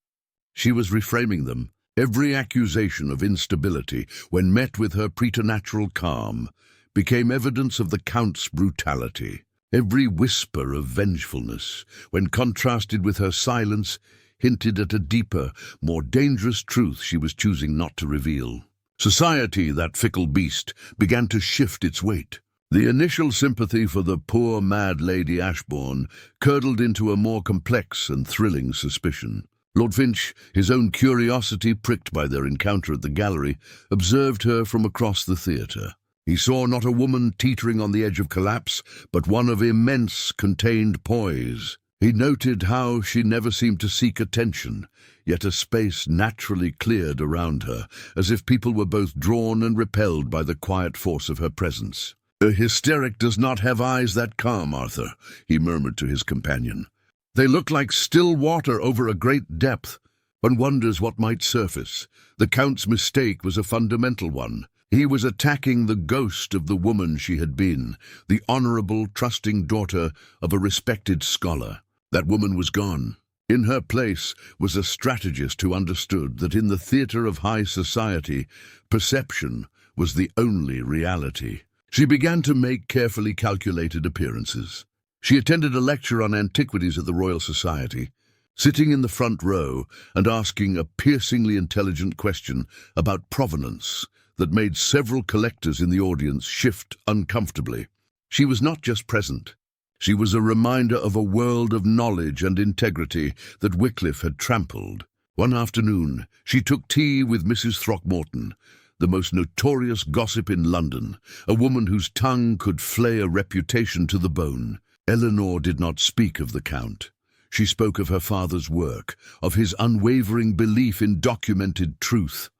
She was reframing them. Every accusation of instability, when met with her preternatural calm, became evidence of the Count's brutality. Every whisper of vengefulness, when contrasted with her silence, hinted at a deeper, more dangerous truth she was choosing not to reveal. Society, that fickle beast, began to shift its weight. The initial sympathy for the poor, mad Lady Ashbourne curdled into a more complex and thrilling suspicion. Lord Finch, his own curiosity pricked by their encounter at the gallery, observed her from across the theatre. He saw not a woman teetering on the edge of collapse, but one of immense, contained poise. He noted how she never seemed to seek attention, yet a space naturally cleared around her, as if people were both drawn and repelled by the quiet force of her presence. "A hysteric does not have eyes that calm, Arthur," he murmured to his companion. "They look like still water over a great depth. One wonders what might surface." The Count's mistake was a fundamental one. He was attacking the ghost of the woman she had been, the honorable, trusting daughter of a respected scholar. That woman was gone. In her place was a strategist who understood that in the theatre of high society, perception was the only reality. She began to make carefully calculated appearances. She attended a lecture on antiquities at the Royal Society, sitting in the front row and asking a piercingly intelligent question about provenance that made several collectors in the audience shift uncomfortably. She was not just present. She was a reminder of a world of knowledge and integrity that Wycliffe had trampled. One afternoon, she took tea with Mrs. Throckmorton, the most notorious gossip in London, a woman whose tongue could flay a reputation to the bone. Eleanor did not speak of the Count. She spoke of her father's work, of his unwavering belief in documented truth,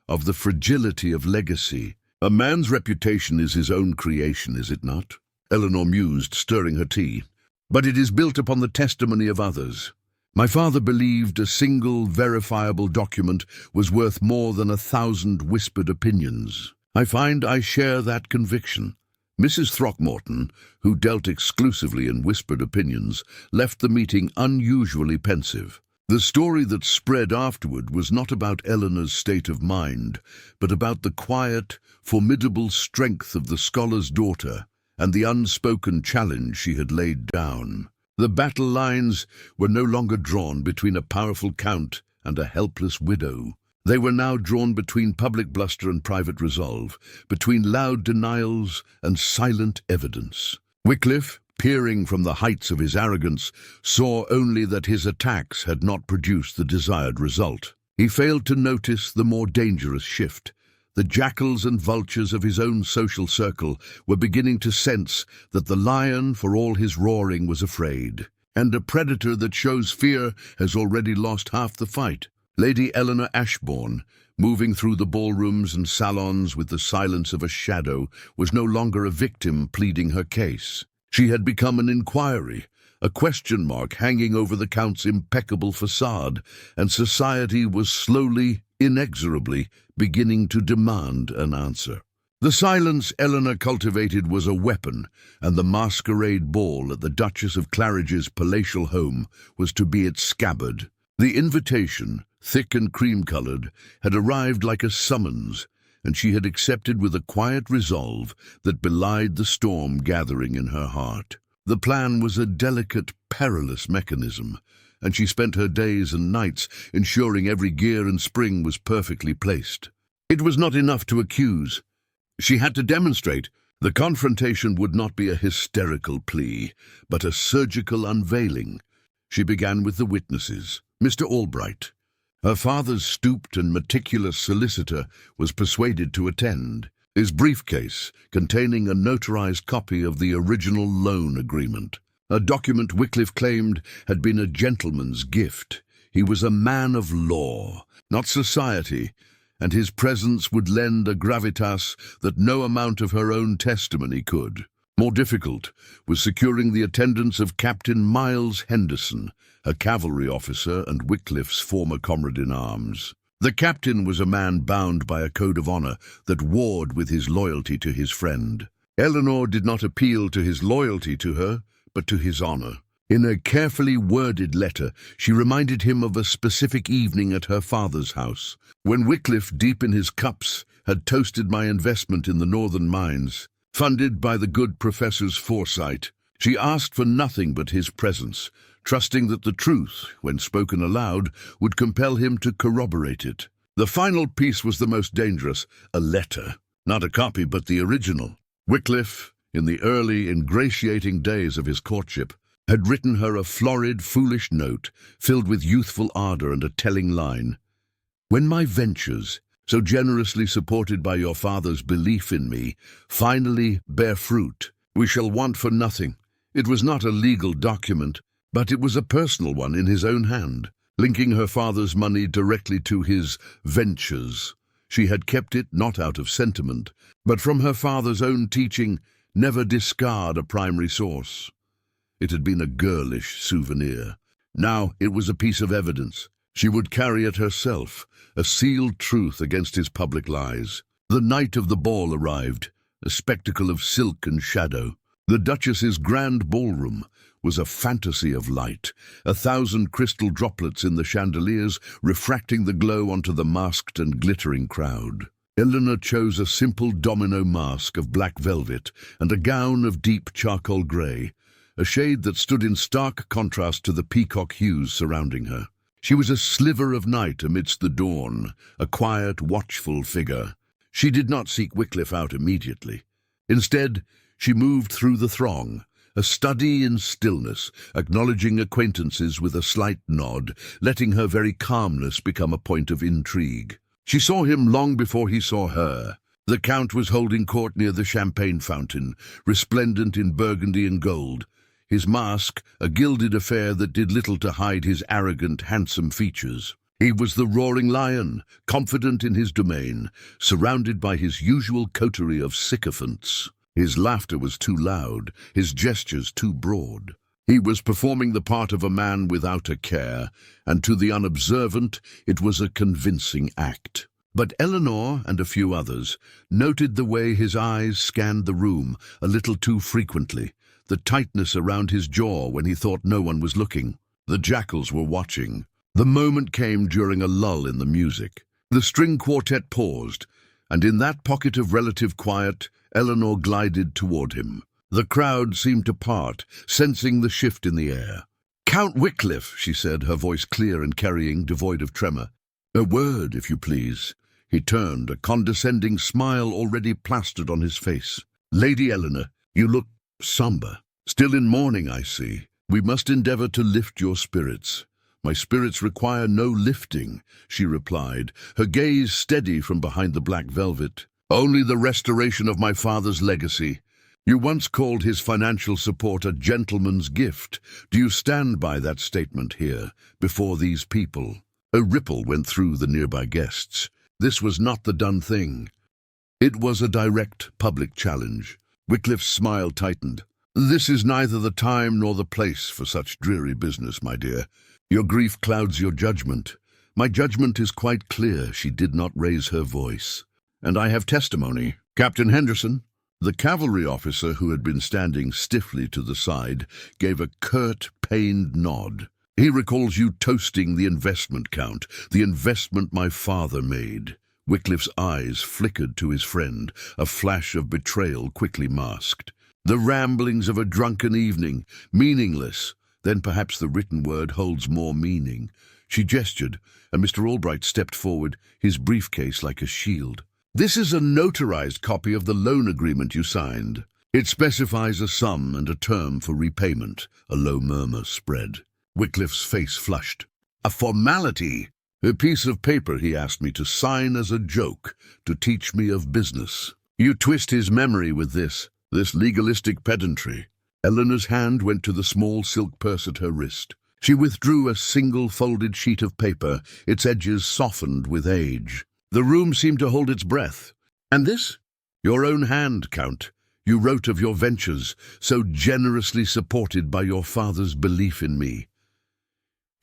of the fragility of legacy. "A man's reputation is his own creation, is it not?" Eleanor mused, stirring her tea. "But it is built upon the testimony of others. My father believed a single verifiable document was worth more than 1,000 whispered opinions. I find I share that conviction." Mrs. Throckmorton, who dealt exclusively in whispered opinions, left the meeting unusually pensive. The story that spread afterward was not about Eleanor's state of mind, but about the quiet, formidable strength of the scholar's daughter and the unspoken challenge she had laid down. The battle lines were no longer drawn between a powerful count and a helpless widow. They were now drawn between public bluster and private resolve, between loud denials and silent evidence. Wycliffe, peering from the heights of his arrogance, saw only that his attacks had not produced the desired result. He failed to notice the more dangerous shift. The jackals and vultures of his own social circle were beginning to sense that the lion, for all his roaring, was afraid. And a predator that shows fear has already lost half the fight. Lady Eleanor Ashbourne, moving through the ballrooms and salons with the silence of a shadow, was no longer a victim pleading her case. She had become an inquiry, a question mark hanging over the Count's impeccable facade, and society was slowly, inexorably, beginning to demand an answer. The silence Eleanor cultivated was a weapon, and the masquerade ball at the Duchess of Claridge's palatial home was to be its scabbard. The invitation, thick and cream-coloured, had arrived like a summons, and she had accepted with a quiet resolve that belied the storm gathering in her heart. The plan was a delicate, perilous mechanism, and she spent her days and nights ensuring every gear and spring was perfectly placed. It was not enough to accuse. She had to demonstrate. The confrontation would not be a hysterical plea, but a surgical unveiling. She began with the witnesses. Mr. Albright. Her father's stooped and meticulous solicitor was persuaded to attend. His briefcase, containing a notarized copy of the original loan agreement, a document Wycliffe claimed had been a gentleman's gift. He was a man of law, not society, and his presence would lend a gravitas that no amount of her own testimony could. More difficult was securing the attendance of Captain Miles Henderson, a cavalry officer and Wycliffe's former comrade-in-arms. The captain was a man bound by a code of honour that warred with his loyalty to his friend. Eleanor did not appeal to his loyalty to her, but to his honour. In a carefully worded letter, she reminded him of a specific evening at her father's house, when Wycliffe, deep in his cups, had toasted my investment in the northern mines. Funded by the good professor's foresight, she asked for nothing but his presence, trusting that the truth, when spoken aloud, would compel him to corroborate it. The final piece was the most dangerous, a letter. Not a copy, but the original. Wycliffe, in the early, ingratiating days of his courtship, had written her a florid, foolish note, filled with youthful ardour and a telling line. When my ventures, so generously supported by your father's belief in me, finally bear fruit, we shall want for nothing. It was not a legal document, but it was a personal one in his own hand, linking her father's money directly to his ventures. She had kept it not out of sentiment, but from her father's own teaching, never discard a primary source. It had been a girlish souvenir. Now it was a piece of evidence. She would carry it herself, a sealed truth against his public lies. The night of the ball arrived, a spectacle of silk and shadow. The Duchess's grand ballroom was a fantasy of light, 1,000 crystal droplets in the chandeliers refracting the glow onto the masked and glittering crowd. Eleanor chose a simple domino mask of black velvet and a gown of deep charcoal grey, a shade that stood in stark contrast to the peacock hues surrounding her. She was a sliver of night amidst the dawn, a quiet, watchful figure. She did not seek Wycliffe out immediately. Instead, she moved through the throng, a study in stillness, acknowledging acquaintances with a slight nod, letting her very calmness become a point of intrigue. She saw him long before he saw her. The Count was holding court near the champagne fountain, resplendent in burgundy and gold. His mask, a gilded affair that did little to hide his arrogant, handsome features. He was the roaring lion, confident in his domain, surrounded by his usual coterie of sycophants. His laughter was too loud, his gestures too broad. He was performing the part of a man without a care, and to the unobservant it was a convincing act. But Eleanor and a few others noted the way his eyes scanned the room a little too frequently, the tightness around his jaw when he thought no one was looking. The jackals were watching. The moment came during a lull in the music. The string quartet paused, and in that pocket of relative quiet, Eleanor glided toward him. The crowd seemed to part, sensing the shift in the air. "Count Wycliffe," she said, her voice clear and carrying, devoid of tremor. "A word, if you please." He turned, a condescending smile already plastered on his face. "Lady Eleanor, you look sombre. Still in mourning, I see. We must endeavour to lift your spirits." "My spirits require no lifting," she replied, her gaze steady from behind the black velvet. "Only the restoration of my father's legacy. You once called his financial support a gentleman's gift. Do you stand by that statement here, before these people?" A ripple went through the nearby guests. This was not the done thing. It was a direct public challenge. Wycliffe's smile tightened. "This is neither the time nor the place for such dreary business, my dear. Your grief clouds your judgment. My judgment is quite clear." She did not raise her voice. "And I have testimony. Captain Henderson." The cavalry officer, who had been standing stiffly to the side, gave a curt, pained nod. "He recalls you toasting the investment, Count, the investment my father made." Wycliffe's eyes flickered to his friend, a flash of betrayal quickly masked. "The ramblings of a drunken evening, meaningless. Then perhaps the written word holds more meaning." She gestured, and Mr. Albright stepped forward, his briefcase like a shield. "This is a notarized copy of the loan agreement you signed. It specifies a sum and a term for repayment." A low murmur spread. Wycliffe's face flushed. "A formality. A piece of paper he asked me to sign as a joke, to teach me of business. You twist his memory with this legalistic pedantry." Eleanor's hand went to the small silk purse at her wrist. She withdrew a single folded sheet of paper, its edges softened with age. The room seemed to hold its breath. "And this?" "Your own hand, Count. You wrote of your ventures, so generously supported by your father's belief in me."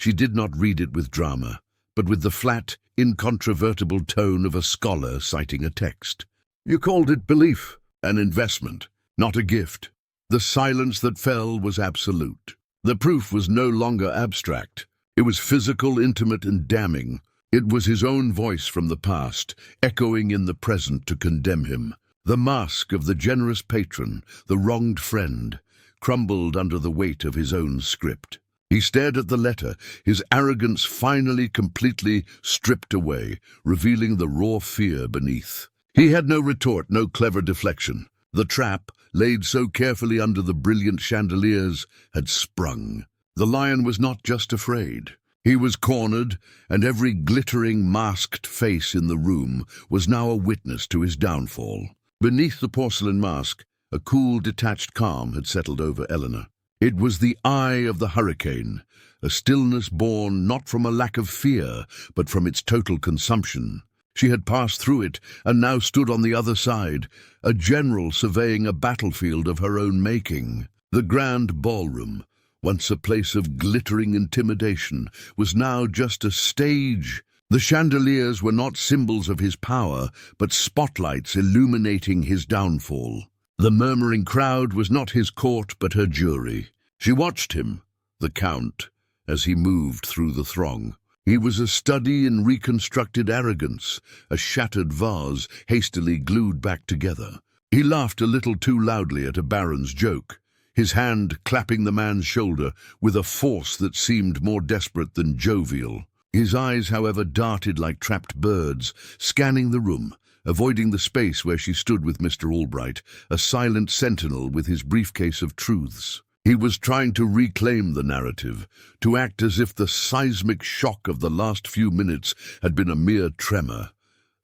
She did not read it with drama, but with the flat, incontrovertible tone of a scholar citing a text. "You called it belief, an investment, not a gift." The silence that fell was absolute. The proof was no longer abstract. It was physical, intimate, and damning. It was his own voice from the past, echoing in the present to condemn him. The mask of the generous patron, the wronged friend, crumbled under the weight of his own script. He stared at the letter, his arrogance finally completely stripped away, revealing the raw fear beneath. He had no retort, no clever deflection. The trap, laid so carefully under the brilliant chandeliers, had sprung. The lion was not just afraid. He was cornered, and every glittering, masked face in the room was now a witness to his downfall. Beneath the porcelain mask, a cool, detached calm had settled over Eleanor. It was the eye of the hurricane, a stillness born not from a lack of fear, but from its total consumption. She had passed through it, and now stood on the other side, a general surveying a battlefield of her own making. The grand ballroom, once a place of glittering intimidation, was now just a stage. The chandeliers were not symbols of his power, but spotlights illuminating his downfall. The murmuring crowd was not his court, but her jury. She watched him, the Count, as he moved through the throng. He was a study in reconstructed arrogance, a shattered vase hastily glued back together. He laughed a little too loudly at a baron's joke, his hand clapping the man's shoulder with a force that seemed more desperate than jovial. His eyes, however, darted like trapped birds, scanning the room, avoiding the space where she stood with Mr. Albright, a silent sentinel with his briefcase of truths. He was trying to reclaim the narrative, to act as if the seismic shock of the last few minutes had been a mere tremor,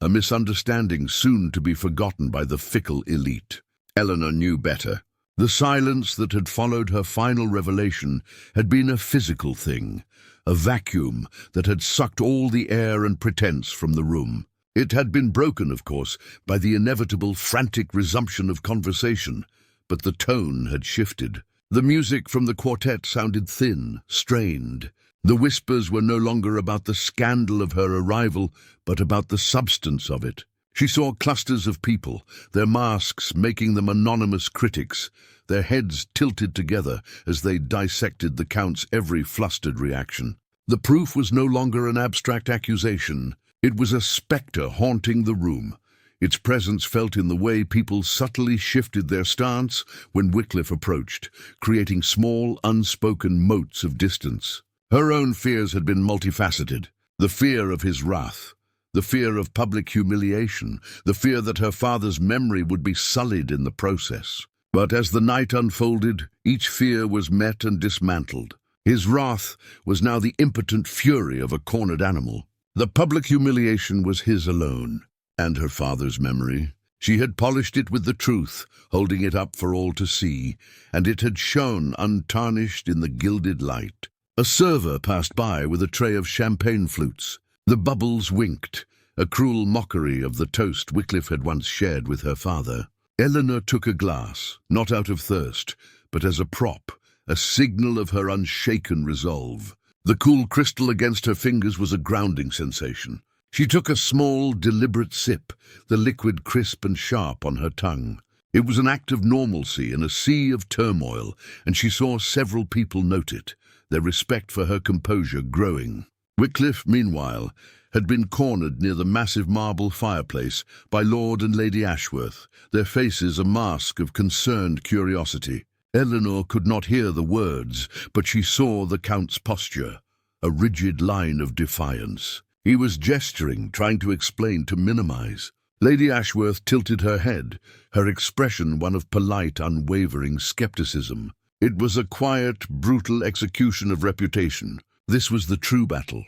a misunderstanding soon to be forgotten by the fickle elite. Eleanor knew better. The silence that had followed her final revelation had been a physical thing, a vacuum that had sucked all the air and pretense from the room. It had been broken, of course, by the inevitable frantic resumption of conversation, but the tone had shifted. The music from the quartet sounded thin, strained. The whispers were no longer about the scandal of her arrival, but about the substance of it. She saw clusters of people, their masks making them anonymous critics, their heads tilted together as they dissected the Count's every flustered reaction. The proof was no longer an abstract accusation. It was a spectre haunting the room, its presence felt in the way people subtly shifted their stance when Wycliffe approached, creating small, unspoken motes of distance. Her own fears had been multifaceted. The fear of his wrath, the fear of public humiliation, the fear that her father's memory would be sullied in the process. But as the night unfolded, each fear was met and dismantled. His wrath was now the impotent fury of a cornered animal. The public humiliation was his alone. And her father's memory. She had polished it with the truth, holding it up for all to see, and it had shone untarnished in the gilded light. A server passed by with a tray of champagne flutes. The bubbles winked, a cruel mockery of the toast Wycliffe had once shared with her father. Eleanor took a glass, not out of thirst, but as a prop, a signal of her unshaken resolve. The cool crystal against her fingers was a grounding sensation. She took a small, deliberate sip, the liquid crisp and sharp on her tongue. It was an act of normalcy in a sea of turmoil, and she saw several people note it, their respect for her composure growing. Wycliffe, meanwhile, had been cornered near the massive marble fireplace by Lord and Lady Ashworth, their faces a mask of concerned curiosity. Eleanor could not hear the words, but she saw the Count's posture, a rigid line of defiance. He was gesturing, trying to explain, to minimize. Lady Ashworth tilted her head, her expression one of polite, unwavering skepticism. It was a quiet, brutal execution of reputation. This was the true battle.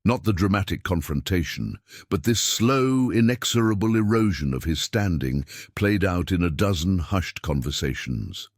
Not the dramatic confrontation, but this slow, inexorable erosion of his standing played out in a dozen hushed conversations.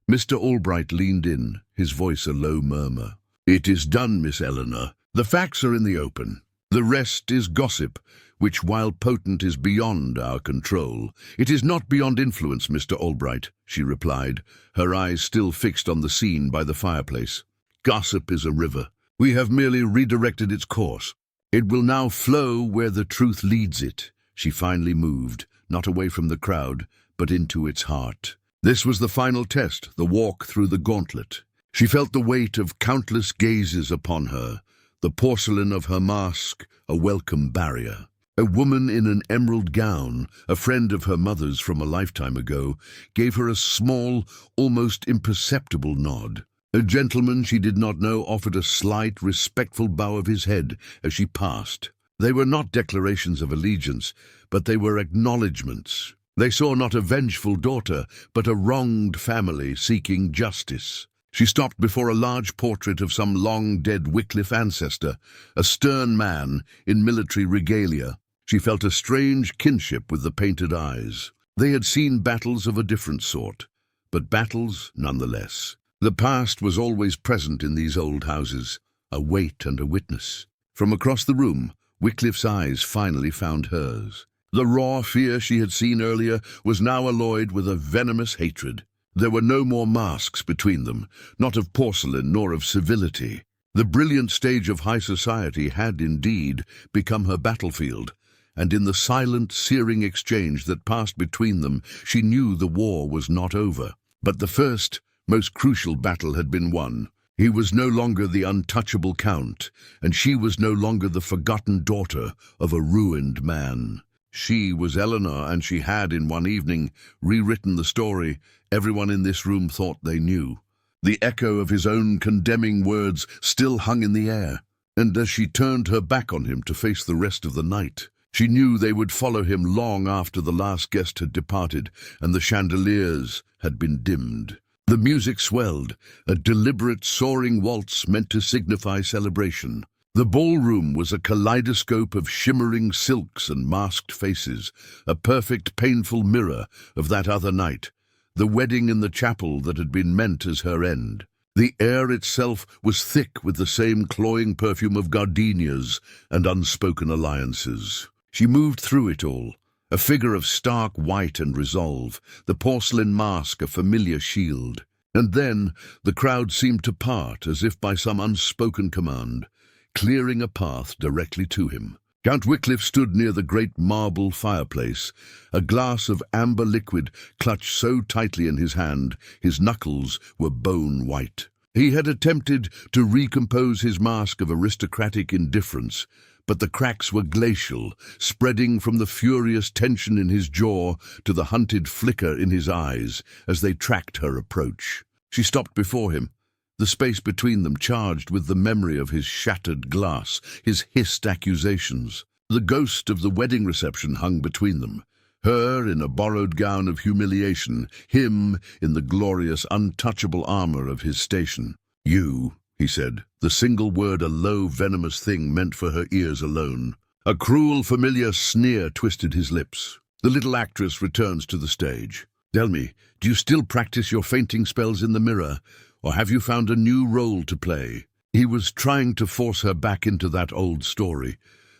Mr. Albright leaned in, his voice a low murmur. "It is done, Miss Eleanor. The facts are in the open. The rest is gossip, which, while potent, is beyond our control." "It is not beyond influence, Mr. Albright," she replied, her eyes still fixed on the scene by the fireplace. "Gossip is a river. We have merely redirected its course. It will now flow where the truth leads it." She finally moved, not away from the crowd, but into its heart. This was the final test, the walk through the gauntlet. She felt the weight of countless gazes upon her, the porcelain of her mask a welcome barrier. A woman in an emerald gown, a friend of her mother's from a lifetime ago, gave her a small, almost imperceptible nod. A gentleman she did not know offered a slight, respectful bow of his head as she passed. They were not declarations of allegiance, but they were acknowledgments. They saw not a vengeful daughter, but a wronged family seeking justice. She stopped before a large portrait of some long-dead Wycliffe ancestor, a stern man in military regalia. She felt a strange kinship with the painted eyes. They had seen battles of a different sort, but battles nonetheless. The past was always present in these old houses, a weight and a witness. From across the room, Wycliffe's eyes finally found hers. The raw fear she had seen earlier was now alloyed with a venomous hatred. There were no more masks between them, not of porcelain nor of civility. The brilliant stage of high society had, indeed, become her battlefield, and in the silent, searing exchange that passed between them, she knew the war was not over. But the first, most crucial battle had been won. He was no longer the untouchable Count, and she was no longer the forgotten daughter of a ruined man. She was Eleanor, and she had, in one evening, rewritten the story everyone in this room thought they knew. The echo of his own condemning words still hung in the air, and as she turned her back on him to face the rest of the night, she knew they would follow him long after the last guest had departed and the chandeliers had been dimmed. The music swelled, a deliberate, soaring waltz meant to signify celebration. The ballroom was a kaleidoscope of shimmering silks and masked faces, a perfect, painful mirror of that other night, the wedding in the chapel that had been meant as her end. The air itself was thick with the same cloying perfume of gardenias and unspoken alliances. She moved through it all, a figure of stark white and resolve, the porcelain mask a familiar shield. And then the crowd seemed to part as if by some unspoken command, clearing a path directly to him. Count Wycliffe stood near the great marble fireplace, a glass of amber liquid clutched so tightly in his hand his knuckles were bone white. He had attempted to recompose his mask of aristocratic indifference, but the cracks were glacial, spreading from the furious tension in his jaw to the hunted flicker in his eyes as they tracked her approach. She stopped before him, the space between them charged with the memory of his shattered glass, his hissed accusations. The ghost of the wedding reception hung between them, her in a borrowed gown of humiliation, him in the glorious, untouchable armor of his station. "You," he said, the single word a low, venomous thing meant for her ears alone. A cruel, familiar sneer twisted his lips. The little actress returns to the stage. "Tell me, do you still practice your fainting spells in the mirror, or have you found a new role to play?" He was trying to force her back into that old story,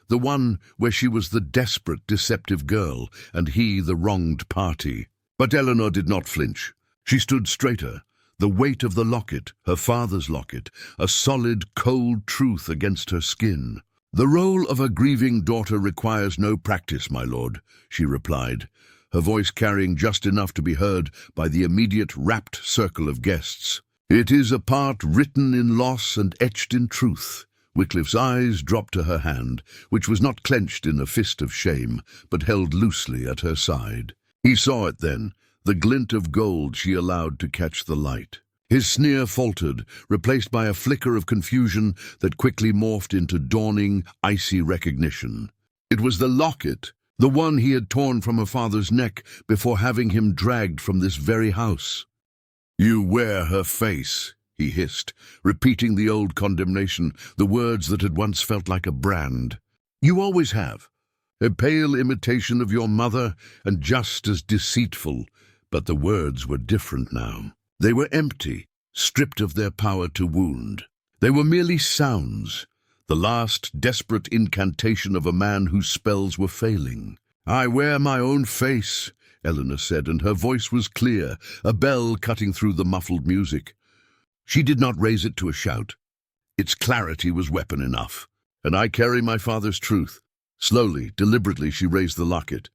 the one where she was the desperate, deceptive girl, and he the wronged party. But Eleanor did not flinch. She stood straighter, The weight of the locket, her father's locket, a solid, cold truth against her skin. "The role of a grieving daughter requires no practice, my lord," she replied, her voice carrying just enough to be heard by the immediate rapt circle of guests. "It is a part written in loss and etched in truth." Wycliffe's eyes dropped to her hand, which was not clenched in a fist of shame, but held loosely at her side. He saw it then, the glint of gold she allowed to catch the light. His sneer faltered, replaced by a flicker of confusion that quickly morphed into dawning, icy recognition. It was the locket, the one he had torn from her father's neck before having him dragged from this very house. "You wear her face," he hissed, repeating the old condemnation, the words that had once felt like a brand. "You always have. A pale imitation of your mother, and just as deceitful." But the words were different now. They were empty, stripped of their power to wound. They were merely sounds, the last desperate incantation of a man whose spells were failing. "I wear my own face," Eleanor said, and her voice was clear, a bell cutting through the muffled music. She did not raise it to a shout. Its clarity was weapon enough. "And I carry my father's truth." Slowly, deliberately, she raised the locket.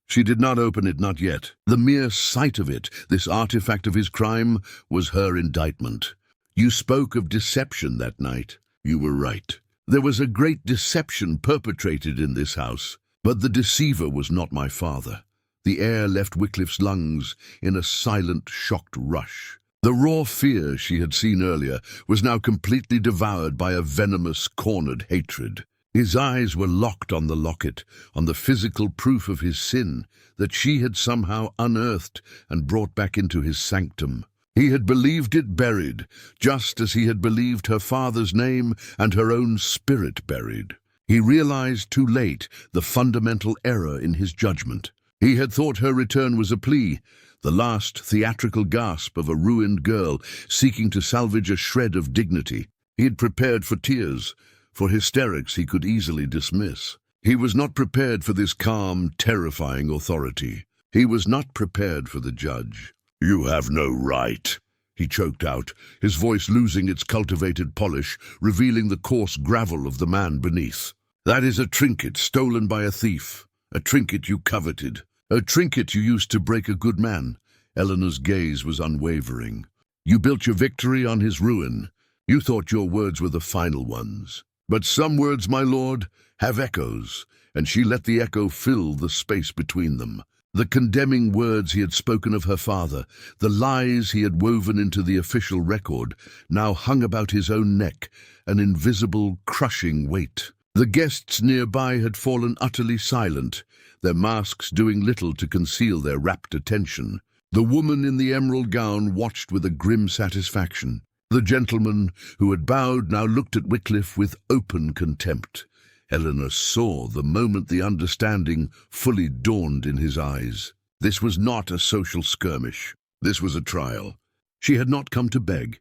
She did not open it, not yet. The mere sight of it, this artifact of his crime, was her indictment. "You spoke of deception that night. You were right. There was a great deception perpetrated in this house, but the deceiver was not my father." The air left Wycliffe's lungs in a silent, shocked rush. The raw fear she had seen earlier was now completely devoured by a venomous, cornered hatred. His eyes were locked on the locket, on the physical proof of his sin that she had somehow unearthed and brought back into his sanctum. He had believed it buried, just as he had believed her father's name and her own spirit buried. He realized too late the fundamental error in his judgment. He had thought her return was a plea, the last theatrical gasp of a ruined girl seeking to salvage a shred of dignity. He had prepared for tears, for hysterics he could easily dismiss. He was not prepared for this calm, terrifying authority. He was not prepared for the judge. "You have no right," he choked out, his voice losing its cultivated polish, revealing the coarse gravel of the man beneath. "That is a trinket stolen by a thief, a trinket you coveted, a trinket you used to break a good man." Eleanor's gaze was unwavering. "You built your victory on his ruin. You thought your words were the final ones. But some words, my lord, have echoes," and she let the echo fill the space between them. The condemning words he had spoken of her father, the lies he had woven into the official record, now hung about his own neck, an invisible, crushing weight. The guests nearby had fallen utterly silent, their masks doing little to conceal their rapt attention. The woman in the emerald gown watched with a grim satisfaction. The gentleman who had bowed now looked at Wycliffe with open contempt. Eleanor saw the moment the understanding fully dawned in his eyes. This was not a social skirmish. This was a trial. She had not come to beg.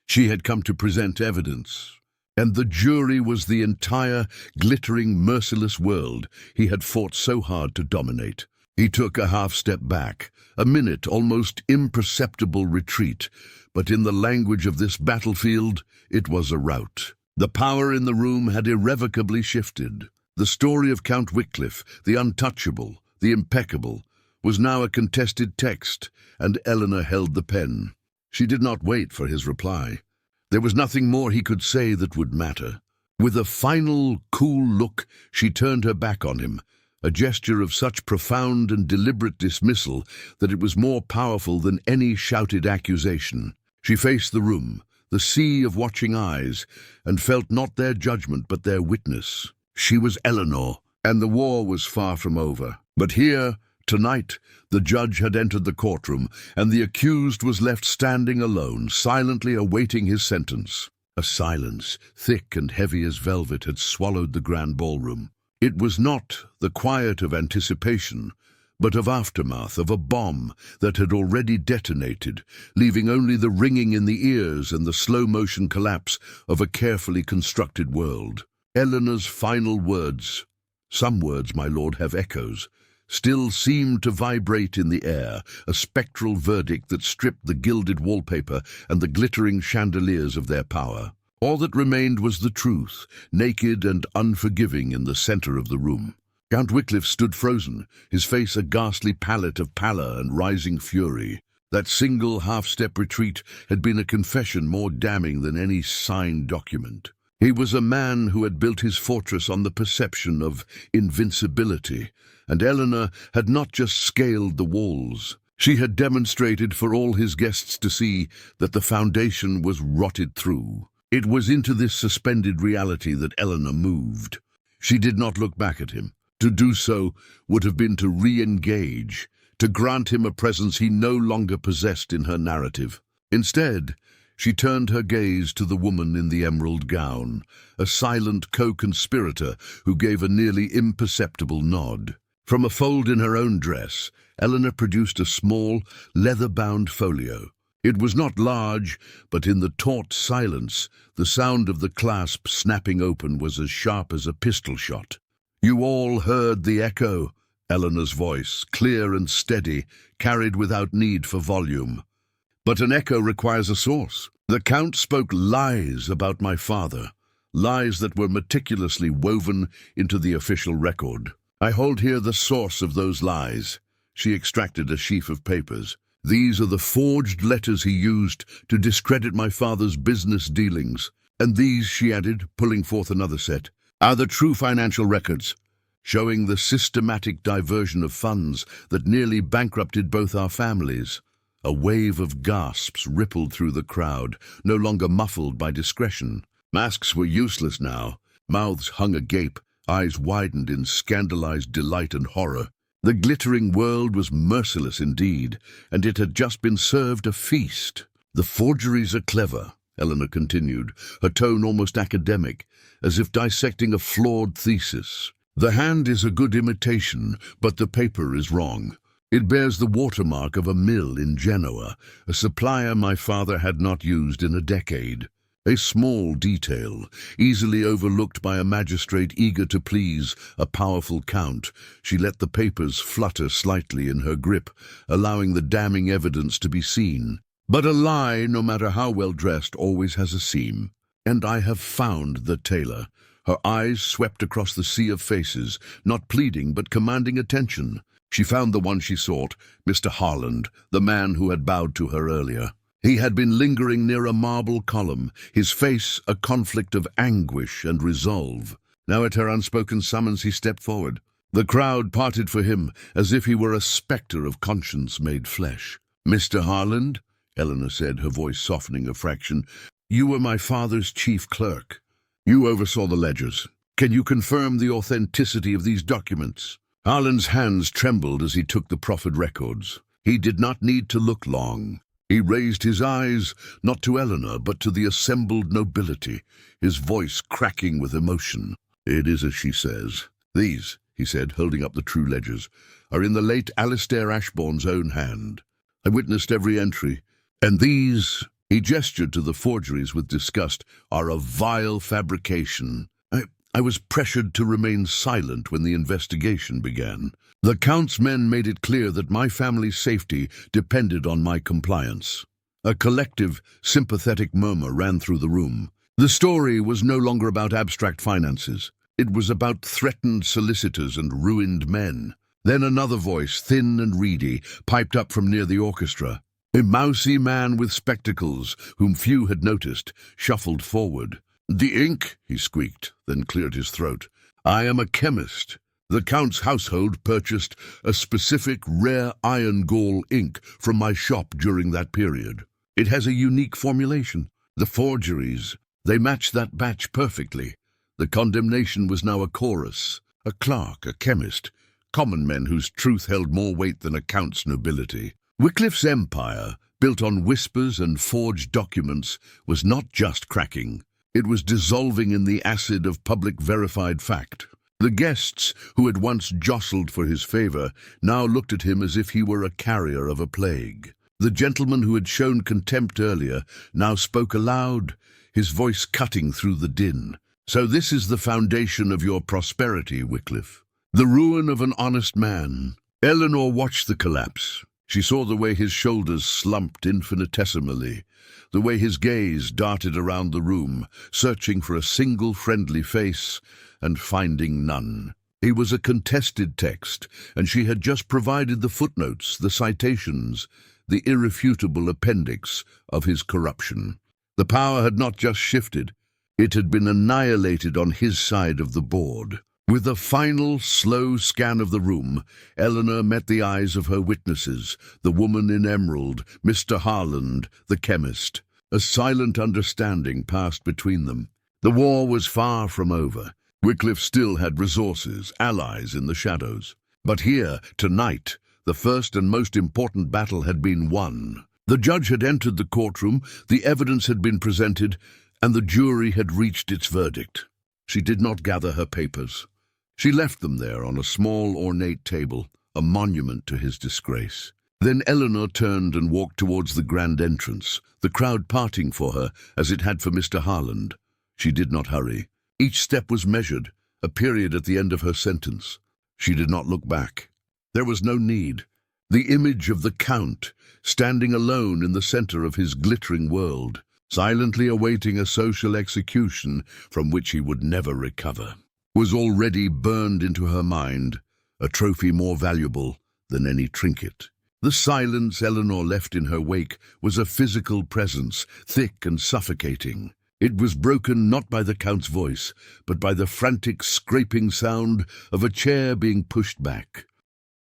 She had come to present evidence. And the jury was the entire, glittering, merciless world he had fought so hard to dominate. He took a half-step back, a minute, almost imperceptible retreat, but in the language of this battlefield, it was a rout. The power in the room had irrevocably shifted. The story of Count Wycliffe, the untouchable, the impeccable, was now a contested text, and Eleanor held the pen. She did not wait for his reply. There was nothing more he could say that would matter. With a final, cool look, she turned her back on him, a gesture of such profound and deliberate dismissal that it was more powerful than any shouted accusation. She faced the room, the sea of watching eyes, and felt not their judgment but their witness. She was Eleanor, and the war was far from over. But here, tonight, the judge had entered the courtroom, and the accused was left standing alone, silently awaiting his sentence. A silence, thick and heavy as velvet, had swallowed the grand ballroom. It was not the quiet of anticipation, but of aftermath, of a bomb that had already detonated, leaving only the ringing in the ears and the slow-motion collapse of a carefully constructed world. Eleanor's final words. "Some words, my lord, have echoes," still seemed to vibrate in the air, a spectral verdict that stripped the gilded wallpaper and the glittering chandeliers of their power. All that remained was the truth, naked and unforgiving in the center of the room. Count Wycliffe stood frozen, his face a ghastly palette of pallor and rising fury. That single half-step retreat had been a confession more damning than any signed document. He was a man who had built his fortress on the perception of invincibility, and Eleanor had not just scaled the walls. She had demonstrated for all his guests to see that the foundation was rotted through. It was into this suspended reality that Eleanor moved. She did not look back at him. To do so would have been to re-engage, to grant him a presence he no longer possessed in her narrative. Instead, she turned her gaze to the woman in the emerald gown, a silent co-conspirator who gave a nearly imperceptible nod. From a fold in her own dress, Eleanor produced a small, leather-bound folio. It was not large, but in the taut silence, the sound of the clasp snapping open was as sharp as a pistol shot. "You all heard the echo," Eleanor's voice, clear and steady, carried without need for volume. "But an echo requires a source. The Count spoke lies about my father, lies that were meticulously woven into the official record. I hold here the source of those lies." She extracted a sheaf of papers. "These are the forged letters he used to discredit my father's business dealings. And these," she added, pulling forth another set, "are the true financial records, showing the systematic diversion of funds that nearly bankrupted both our families." A wave of gasps rippled through the crowd, no longer muffled by discretion. Masks were useless now. Mouths hung agape, eyes widened in scandalized delight and horror. The glittering world was merciless indeed, and it had just been served a feast. "The forgeries are clever," Eleanor continued, her tone almost academic, as if dissecting a flawed thesis. "The hand is a good imitation, but the paper is wrong. It bears the watermark of a mill in Genoa, a supplier my father had not used in a decade. A small detail, easily overlooked by a magistrate eager to please a powerful count. She let the papers flutter slightly in her grip, allowing the damning evidence to be seen. But a lie, no matter how well dressed, always has a seam. And I have found the tailor." Her eyes swept across the sea of faces, not pleading but commanding attention. She found the one she sought, Mr. Harland, the man who had bowed to her earlier. He had been lingering near a marble column, his face a conflict of anguish and resolve. Now at her unspoken summons he stepped forward. The crowd parted for him, as if he were a spectre of conscience made flesh. "Mr. Harland," Eleanor said, her voice softening a fraction, "you were my father's chief clerk. You oversaw the ledgers. Can you confirm the authenticity of these documents?" Harland's hands trembled as he took the proffered records. He did not need to look long. He raised his eyes, not to Eleanor, but to the assembled nobility, his voice cracking with emotion. "It is as she says. These," he said, holding up the true ledgers, "are in the late Alistair Ashbourne's own hand. I witnessed every entry. And these," he gestured to the forgeries with disgust, "are a vile fabrication. I was pressured to remain silent when the investigation began. The Count's men made it clear that my family's safety depended on my compliance." A collective, sympathetic murmur ran through the room. The story was no longer about abstract finances. It was about threatened solicitors and ruined men. Then another voice, thin and reedy, piped up from near the orchestra. A mousy man with spectacles, whom few had noticed, shuffled forward. "The ink," he squeaked, then cleared his throat. "I am a chemist. The Count's household purchased a specific rare iron gall ink from my shop during that period. It has a unique formulation. The forgeries, they match that batch perfectly." The condemnation was now a chorus. A clerk, a chemist, common men whose truth held more weight than a Count's nobility. Wycliffe's empire, built on whispers and forged documents, was not just cracking. It was dissolving in the acid of public verified fact. The guests, who had once jostled for his favor, now looked at him as if he were a carrier of a plague. The gentleman who had shown contempt earlier now spoke aloud, his voice cutting through the din. "So this is the foundation of your prosperity, Wycliffe. The ruin of an honest man. Eleanor watched the collapse. She saw the way his shoulders slumped infinitesimally, the way his gaze darted around the room, searching for a single friendly face and finding none. He was a contested text, and she had just provided the footnotes, the citations, the irrefutable appendix of his corruption. The power had not just shifted, it had been annihilated on his side of the board. With a final, slow scan of the room, Eleanor met the eyes of her witnesses, the woman in emerald, Mr. Harland, the chemist. A silent understanding passed between them. The war was far from over. Wycliffe still had resources, allies in the shadows. But here, tonight, the first and most important battle had been won. The judge had entered the courtroom, the evidence had been presented, and the jury had reached its verdict. She did not gather her papers. She left them there on a small, ornate table, a monument to his disgrace. Then Eleanor turned and walked towards the grand entrance, the crowd parting for her as it had for Mr. Harland. She did not hurry. Each step was measured, a period at the end of her sentence. She did not look back. There was no need. The image of the Count, standing alone in the center of his glittering world, silently awaiting a social execution from which he would never recover, was already burned into her mind, a trophy more valuable than any trinket. The silence Eleanor left in her wake was a physical presence, thick and suffocating. It was broken not by the Count's voice, but by the frantic scraping sound of a chair being pushed back.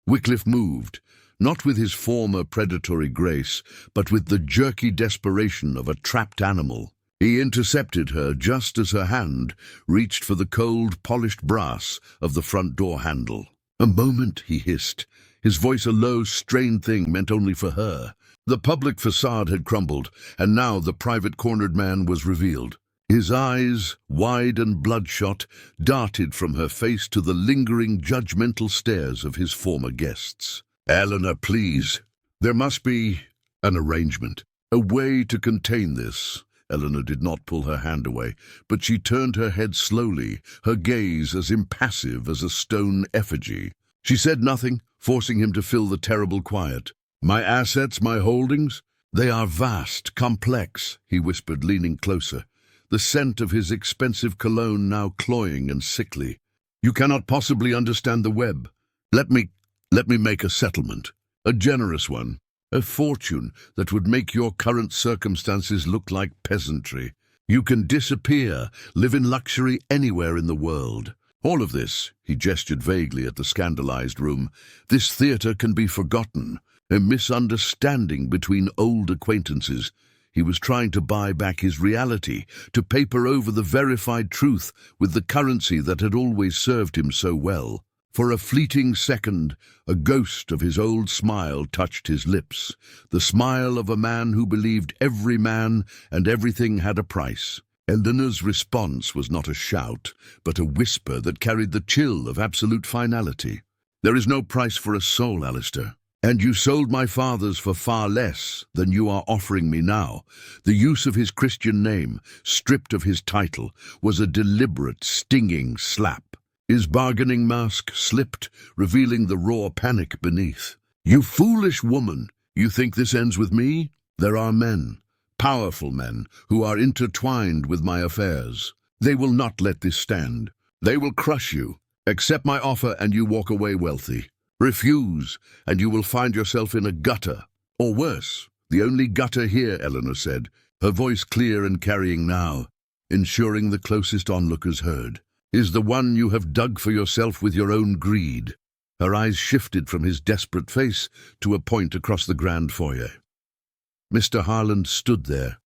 Wycliffe moved, not with his former predatory grace, but with the jerky desperation of a trapped animal. He intercepted her just as her hand reached for the cold, polished brass of the front door handle. "A moment," he hissed, his voice a low, strained thing meant only for her. The public facade had crumbled, and now the private cornered man was revealed. His eyes, wide and bloodshot, darted from her face to the lingering, judgmental stares of his former guests. "Eleanor, please. There must be an arrangement, a way to contain this." Eleanor did not pull her hand away, but she turned her head slowly, her gaze as impassive as a stone effigy. She said nothing, forcing him to fill the terrible quiet. "My assets, my holdings? They are vast, complex," he whispered, leaning closer, the scent of his expensive cologne now cloying and sickly. "You cannot possibly understand the web. Let me make a settlement, a generous one. A fortune that would make your current circumstances look like peasantry. You can disappear, live in luxury anywhere in the world. All of this," he gestured vaguely at the scandalized room, "this theater can be forgotten. A misunderstanding between old acquaintances. He was trying to buy back his reality, to paper over the verified truth with the currency that had always served him so well. For a fleeting second, a ghost of his old smile touched his lips, the smile of a man who believed every man and everything had a price. Eleanor's response was not a shout, but a whisper that carried the chill of absolute finality. "There is no price for a soul, Alistair. And you sold my father's for far less than you are offering me now." The use of his Christian name, stripped of his title, was a deliberate, stinging slap. His bargaining mask slipped, revealing the raw panic beneath. "You foolish woman! You think this ends with me? There are men, powerful men, who are intertwined with my affairs. They will not let this stand. They will crush you. Accept my offer and you walk away wealthy. Refuse, and you will find yourself in a gutter. Or worse, the only gutter here," Eleanor said, her voice clear and carrying now, ensuring the closest onlookers heard, "is the one you have dug for yourself with your own greed." Her eyes shifted from his desperate face to a point across the grand foyer. Mr. Harland stood there,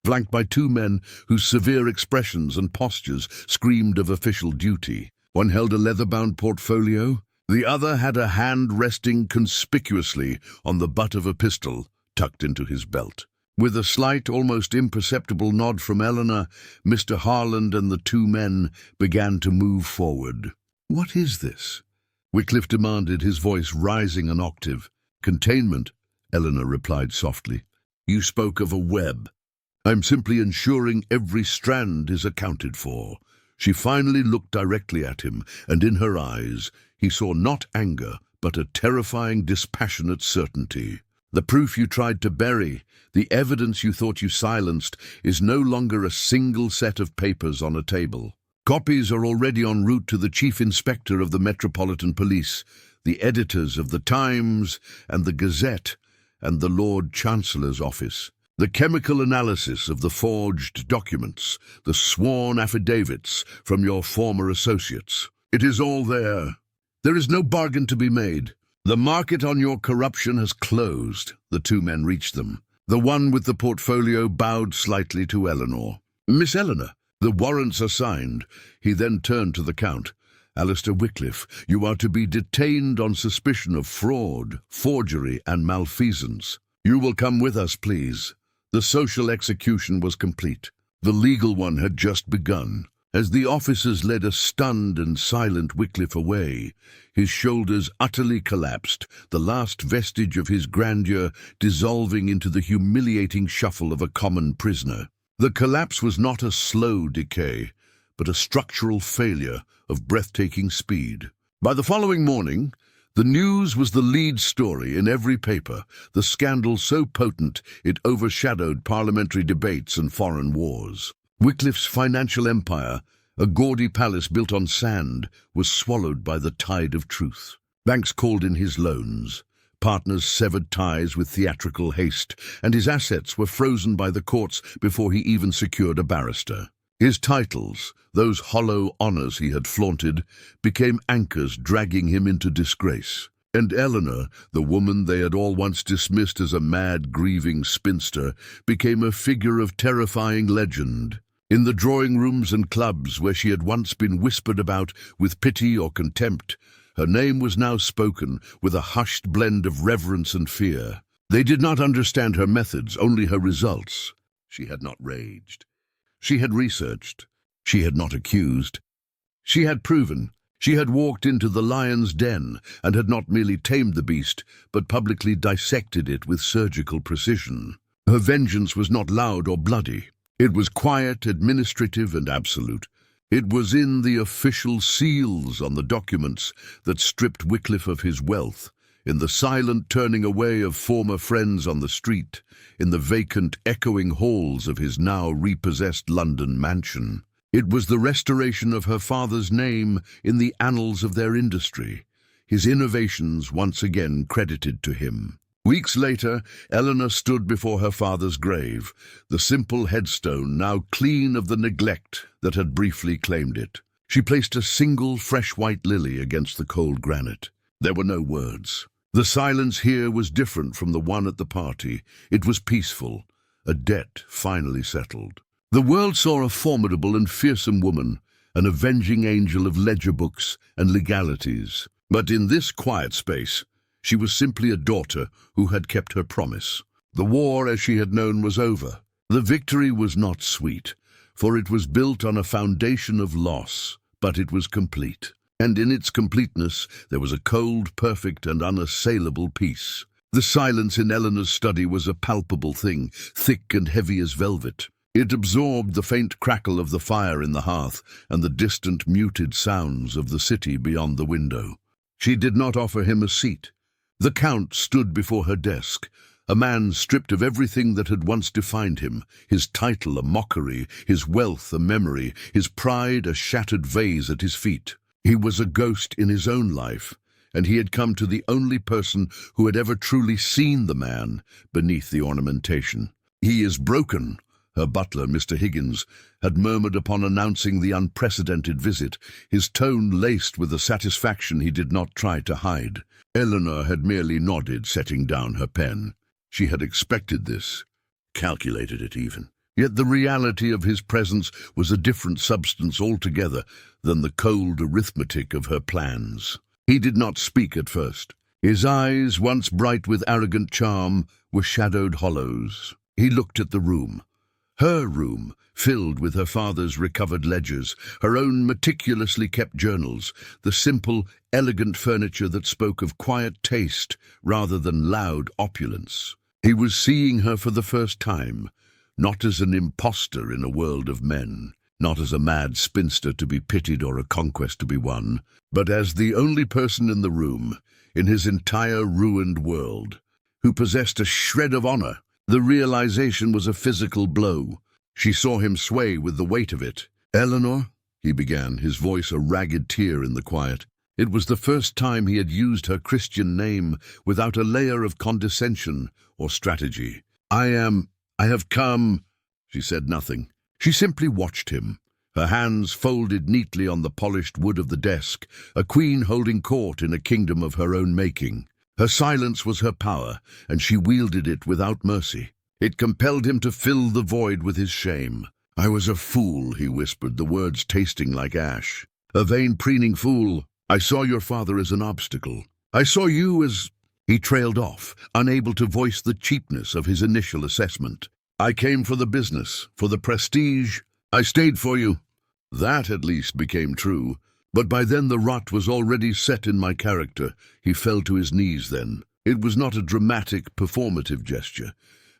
flanked by two men whose severe expressions and postures screamed of official duty. One held a leather-bound portfolio, the other had a hand resting conspicuously on the butt of a pistol tucked into his belt. With a slight, almost imperceptible nod from Eleanor, Mr. Harland and the two men began to move forward. "What is this?" Wycliffe demanded, his voice rising an octave. "Containment," Eleanor replied softly. "You spoke of a web. I'm simply ensuring every strand is accounted for." She finally looked directly at him, and in her eyes he saw not anger, but a terrifying, dispassionate certainty. The proof you tried to bury, the evidence you thought you silenced, is no longer a single set of papers on a table. Copies are already en route to the Chief Inspector of the Metropolitan Police, the editors of the Times and the Gazette, and the Lord Chancellor's office. The chemical analysis of the forged documents, the sworn affidavits from your former associates. It is all there. There is no bargain to be made. The market on your corruption has closed. The two men reached them. The one with the portfolio bowed slightly to Eleanor. "Miss Eleanor, the warrants are signed." He then turned to the Count. "Alistair Wycliffe, you are to be detained on suspicion of fraud, forgery, and malfeasance. You will come with us, please." The social execution was complete. The legal one had just begun. As the officers led a stunned and silent Wycliffe away, his shoulders utterly collapsed, the last vestige of his grandeur dissolving into the humiliating shuffle of a common prisoner. The collapse was not a slow decay, but a structural failure of breathtaking speed. By the following morning, the news was the lead story in every paper, the scandal so potent it overshadowed parliamentary debates and foreign wars. Wycliffe's financial empire, a gaudy palace built on sand, was swallowed by the tide of truth. Banks called in his loans, partners severed ties with theatrical haste, and his assets were frozen by the courts before he even secured a barrister. His titles, those hollow honors he had flaunted, became anchors dragging him into disgrace. And Eleanor, the woman they had all once dismissed as a mad, grieving spinster, became a figure of terrifying legend. In the drawing rooms and clubs where she had once been whispered about with pity or contempt, her name was now spoken with a hushed blend of reverence and fear. They did not understand her methods, only her results. She had not raged. She had researched. She had not accused. She had proven. She had walked into the lion's den and had not merely tamed the beast, but publicly dissected it with surgical precision. Her vengeance was not loud or bloody. It was quiet, administrative, and absolute. It was in the official seals on the documents that stripped Wycliffe of his wealth, in the silent turning away of former friends on the street, in the vacant, echoing halls of his now repossessed London mansion. It was the restoration of her father's name in the annals of their industry, his innovations once again credited to him. Weeks later, Eleanor stood before her father's grave, the simple headstone now clean of the neglect that had briefly claimed it. She placed a single fresh white lily against the cold granite. There were no words. The silence here was different from the one at the party. It was peaceful, a debt finally settled. The world saw a formidable and fearsome woman, an avenging angel of ledger books and legalities. But in this quiet space, she was simply a daughter who had kept her promise. The war, as she had known, was over. The victory was not sweet, for it was built on a foundation of loss, but it was complete. And in its completeness, there was a cold, perfect, and unassailable peace. The silence in Eleanor's study was a palpable thing, thick and heavy as velvet. It absorbed the faint crackle of the fire in the hearth and the distant, muted sounds of the city beyond the window. She did not offer him a seat. The Count stood before her desk, a man stripped of everything that had once defined him, his title a mockery, his wealth a memory, his pride a shattered vase at his feet. He was a ghost in his own life, and he had come to the only person who had ever truly seen the man beneath the ornamentation. "He is broken," her butler, Mr. Higgins, had murmured upon announcing the unprecedented visit, his tone laced with a satisfaction he did not try to hide. Eleanor had merely nodded, setting down her pen. She had expected this, calculated it even. Yet the reality of his presence was a different substance altogether than the cold arithmetic of her plans. He did not speak at first. His eyes, once bright with arrogant charm, were shadowed hollows. He looked at the room. Her room, filled with her father's recovered ledgers, her own meticulously kept journals, the simple, elegant furniture that spoke of quiet taste rather than loud opulence. He was seeing her for the first time, not as an impostor in a world of men. not as a mad spinster to be pitied or a conquest to be won, but as the only person in the room, in his entire ruined world, who possessed a shred of honor. The realization was a physical blow. She saw him sway with the weight of it. "Eleanor," he began, his voice a ragged tear in the quiet. It was the first time he had used her Christian name without a layer of condescension or strategy. I have come." She said nothing. She simply watched him, her hands folded neatly on the polished wood of the desk, a queen holding court in a kingdom of her own making. Her silence was her power, and she wielded it without mercy. It compelled him to fill the void with his shame. "I was a fool," he whispered, the words tasting like ash. "A vain, preening fool. I saw your father as an obstacle. I saw you as—" He trailed off, unable to voice the cheapness of his initial assessment. "I came for the business, for the prestige. I stayed for you." That at least became true. But by then the rot was already set in my character. He fell to his knees then. It was not a dramatic, performative gesture,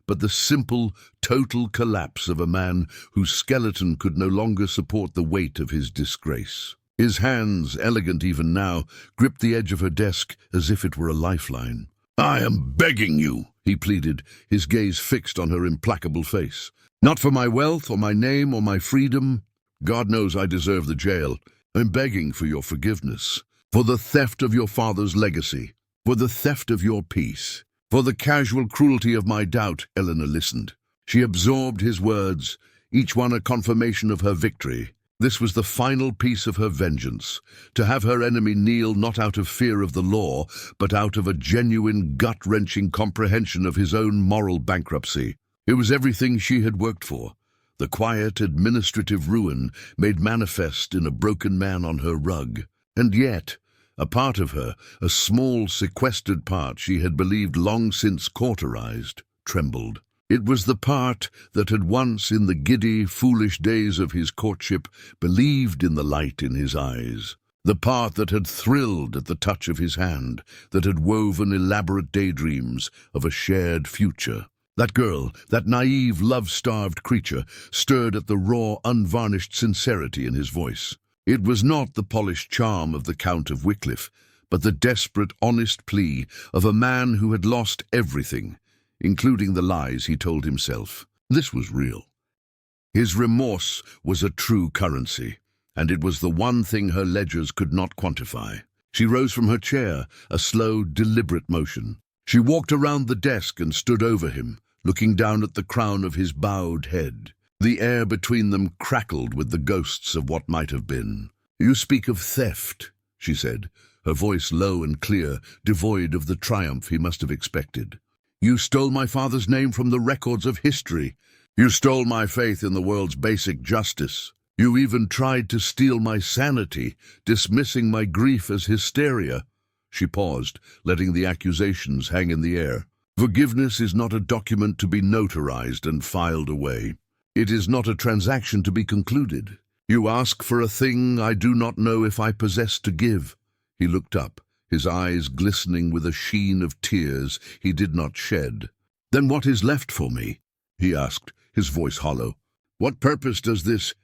but the simple, total collapse of a man whose skeleton could no longer support the weight of his disgrace. His hands, elegant even now, gripped the edge of her desk as if it were a lifeline. "I am begging you," he pleaded, his gaze fixed on her implacable face. "Not for my wealth or my name or my freedom. God knows I deserve the jail. I'm begging for your forgiveness, for the theft of your father's legacy, for the theft of your peace, for the casual cruelty of my doubt." Eleanor listened. She absorbed his words, each one a confirmation of her victory. This was the final piece of her vengeance, to have her enemy kneel not out of fear of the law, but out of a genuine, gut-wrenching comprehension of his own moral bankruptcy. It was everything she had worked for. The quiet, administrative ruin made manifest in a broken man on her rug. And yet, a part of her, a small, sequestered part she had believed long since cauterized, trembled. It was the part that had once, in the giddy, foolish days of his courtship, believed in the light in his eyes. The part that had thrilled at the touch of his hand, that had woven elaborate daydreams of a shared future. That girl, that naive, love-starved creature, stirred at the raw, unvarnished sincerity in his voice. It was not the polished charm of the Count of Wycliffe, but the desperate, honest plea of a man who had lost everything, including the lies he told himself. This was real. His remorse was a true currency, and it was the one thing her ledgers could not quantify. She rose from her chair, a slow, deliberate motion. She walked around the desk and stood over him, looking down at the crown of his bowed head. The air between them crackled with the ghosts of what might have been. "You speak of theft," she said, her voice low and clear, devoid of the triumph he must have expected. "You stole my father's name from the records of history. You stole my faith in the world's basic justice. You even tried to steal my sanity, dismissing my grief as hysteria." She paused, letting the accusations hang in the air. "Forgiveness is not a document to be notarized and filed away. It is not a transaction to be concluded. You ask for a thing I do not know if I possess to give." He looked up, his eyes glistening with a sheen of tears he did not shed. "Then what is left for me?" he asked, his voice hollow. "What purpose does this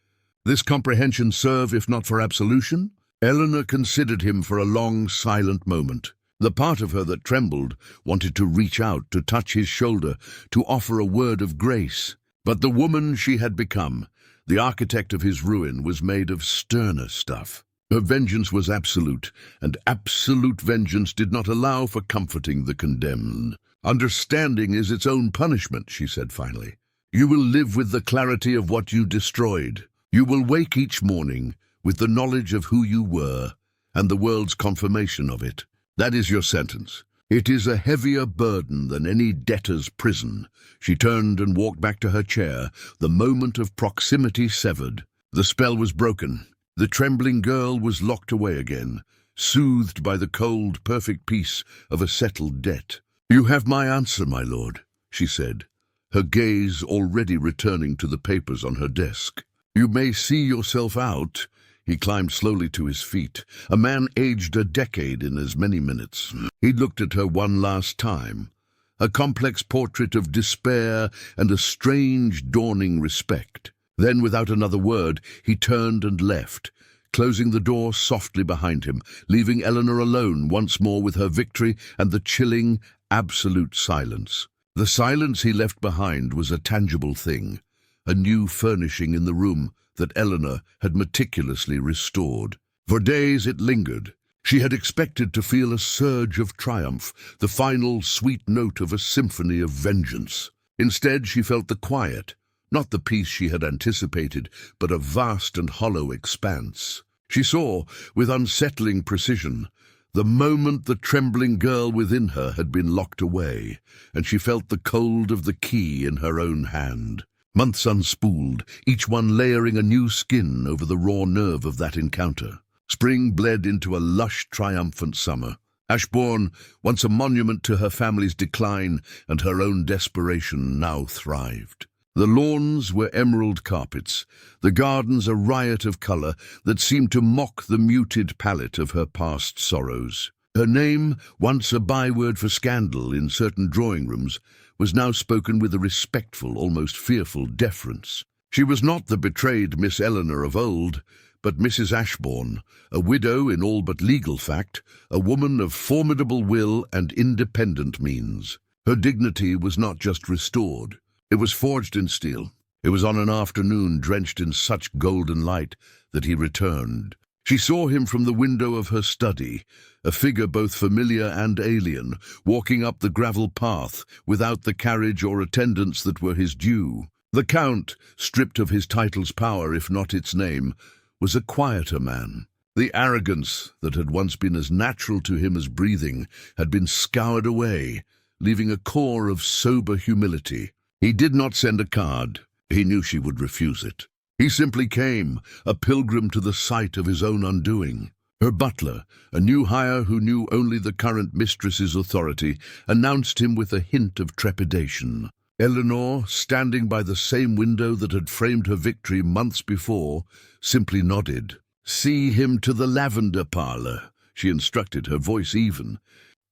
comprehension serve if not for absolution?" Eleanor considered him for a long, silent moment. The part of her that trembled wanted to reach out, to touch his shoulder, to offer a word of grace. But the woman she had become, the architect of his ruin, was made of sterner stuff. Her vengeance was absolute, and absolute vengeance did not allow for comforting the condemned. "Understanding is its own punishment," she said finally. "You will live with the clarity of what you destroyed. You will wake each morning with the knowledge of who you were, and the world's confirmation of it. That is your sentence. It is a heavier burden than any debtor's prison." She turned and walked back to her chair, the moment of proximity severed. The spell was broken. The trembling girl was locked away again, soothed by the cold, perfect peace of a settled debt. "You have my answer, my lord," she said, her gaze already returning to the papers on her desk. "You may see yourself out." He climbed slowly to his feet, a man aged a decade in as many minutes. He looked at her one last time, a complex portrait of despair and a strange, dawning respect. Then, without another word, he turned and left, closing the door softly behind him, leaving Eleanor alone once more with her victory and the chilling, absolute silence. The silence he left behind was a tangible thing, a new furnishing in the room that Eleanor had meticulously restored. For days it lingered. She had expected to feel a surge of triumph, the final sweet note of a symphony of vengeance. Instead, she felt the quiet, not the peace she had anticipated, but a vast and hollow expanse. She saw, with unsettling precision, the moment the trembling girl within her had been locked away, and she felt the cold of the key in her own hand. Months unspooled, each one layering a new skin over the raw nerve of that encounter. Spring bled into a lush, triumphant summer. Ashbourne, once a monument to her family's decline and her own desperation, now thrived. The lawns were emerald carpets, the gardens a riot of colour that seemed to mock the muted palette of her past sorrows. Her name, once a byword for scandal in certain drawing rooms, was now spoken with a respectful, almost fearful deference. She was not the betrayed Miss Eleanor of old, but Mrs. Ashbourne, a widow in all but legal fact, a woman of formidable will and independent means. Her dignity was not just restored, it was forged in steel. It was on an afternoon drenched in such golden light that he returned. She saw him from the window of her study, a figure both familiar and alien, walking up the gravel path without the carriage or attendants that were his due. The Count, stripped of his title's power if not its name, was a quieter man. The arrogance that had once been as natural to him as breathing had been scoured away, leaving a core of sober humility. He did not send a card. He knew she would refuse it. He simply came, a pilgrim to the site of his own undoing. Her butler, a new hire who knew only the current mistress's authority, announced him with a hint of trepidation. Eleanor, standing by the same window that had framed her victory months before, simply nodded. "See him to the lavender parlour," she instructed, her voice even.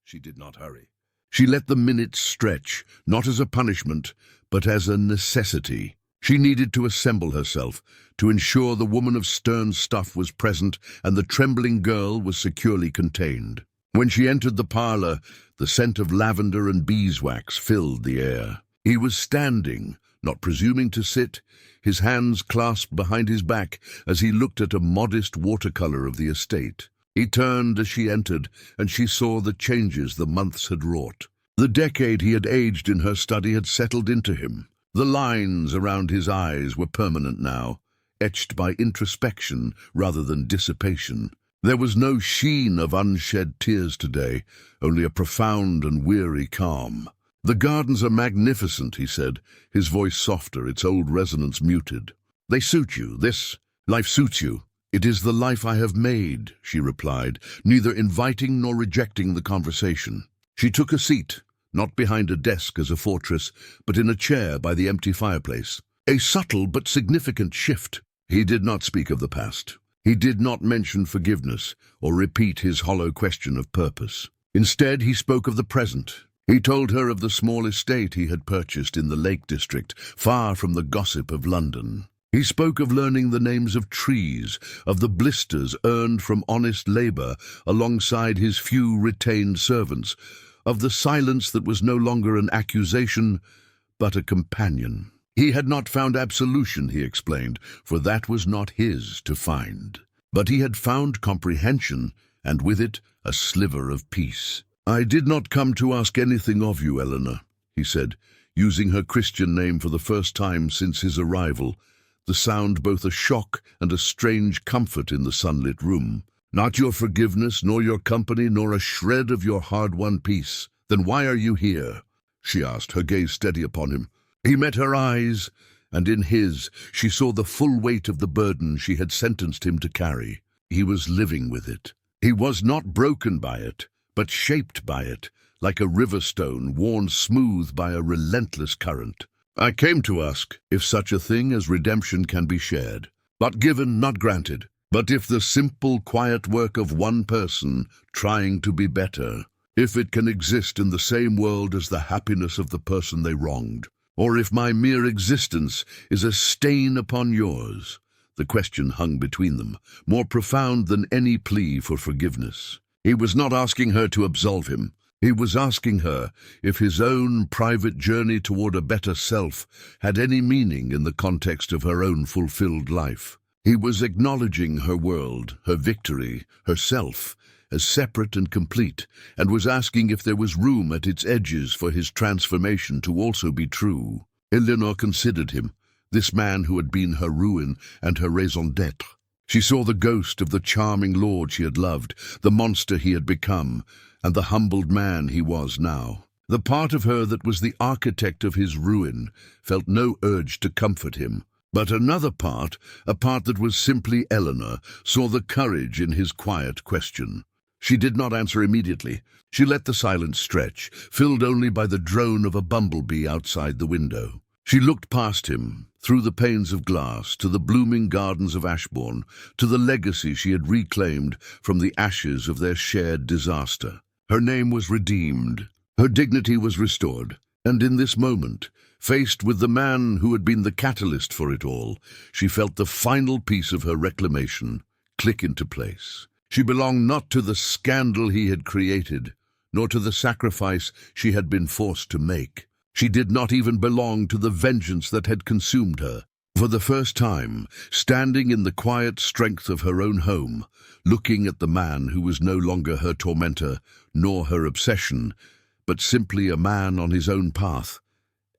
She did not hurry. She let the minutes stretch, not as a punishment, but as a necessity. She needed to assemble herself, to ensure the woman of stern stuff was present and the trembling girl was securely contained. When she entered the parlour, the scent of lavender and beeswax filled the air. He was standing, not presuming to sit, his hands clasped behind his back as he looked at a modest watercolour of the estate. He turned as she entered, and she saw the changes the months had wrought. The decade he had aged in her study had settled into him. The lines around his eyes were permanent now, etched by introspection rather than dissipation. There was no sheen of unshed tears today, only a profound and weary calm. "The gardens are magnificent," he said, his voice softer, its old resonance muted. "They suit you. This life suits you." "It is the life I have made," she replied, neither inviting nor rejecting the conversation. She took a seat, not behind a desk as a fortress, but in a chair by the empty fireplace. A subtle but significant shift. He did not speak of the past. He did not mention forgiveness or repeat his hollow question of purpose. Instead, he spoke of the present. He told her of the small estate he had purchased in the Lake District, far from the gossip of London. He spoke of learning the names of trees, of the blisters earned from honest labour alongside his few retained servants, of the silence that was no longer an accusation, but a companion. He had not found absolution, he explained, for that was not his to find. But he had found comprehension, and with it a sliver of peace. "I did not come to ask anything of you, Eleanor," he said, using her Christian name for the first time since his arrival, the sound both a shock and a strange comfort in the sunlit room. "Not your forgiveness, nor your company, nor a shred of your hard-won peace. Then why are you here?" she asked, her gaze steady upon him. He met her eyes, and in his she saw the full weight of the burden she had sentenced him to carry. He was living with it. He was not broken by it, but shaped by it, like a river stone worn smooth by a relentless current. "I came to ask if such a thing as redemption can be shared. Not given, not granted. But if the simple, quiet work of one person trying to be better, if it can exist in the same world as the happiness of the person they wronged." or if my mere existence is a stain upon yours. The question hung between them, more profound than any plea for forgiveness. He was not asking her to absolve him. He was asking her if his own private journey toward a better self had any meaning in the context of her own fulfilled life. He was acknowledging her world, her victory, herself, as separate and complete, and was asking if there was room at its edges for his transformation to also be true. Eleanor considered him, this man who had been her ruin and her raison d'être. She saw the ghost of the charming lord she had loved, the monster he had become, and the humbled man he was now. The part of her that was the architect of his ruin, felt no urge to comfort him. But another part, a part that was simply Eleanor, saw the courage in his quiet question. She did not answer immediately. She let the silence stretch, filled only by the drone of a bumblebee outside the window. She looked past him, through the panes of glass, to the blooming gardens of Ashbourne, to the legacy she had reclaimed from the ashes of their shared disaster. Her name was redeemed, her dignity was restored, and in this moment, faced with the man who had been the catalyst for it all, she felt the final piece of her reclamation click into place. She belonged not to the scandal he had created, nor to the sacrifice she had been forced to make. She did not even belong to the vengeance that had consumed her. For the first time, standing in the quiet strength of her own home, looking at the man who was no longer her tormentor, nor her obsession, but simply a man on his own path,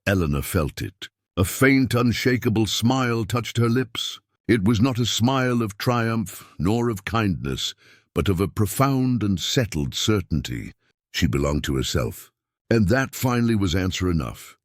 Eleanor felt it. A faint, unshakable smile touched her lips. It was not a smile of triumph, nor of kindness, but of a profound and settled certainty. She belonged to herself. And that finally was answer enough.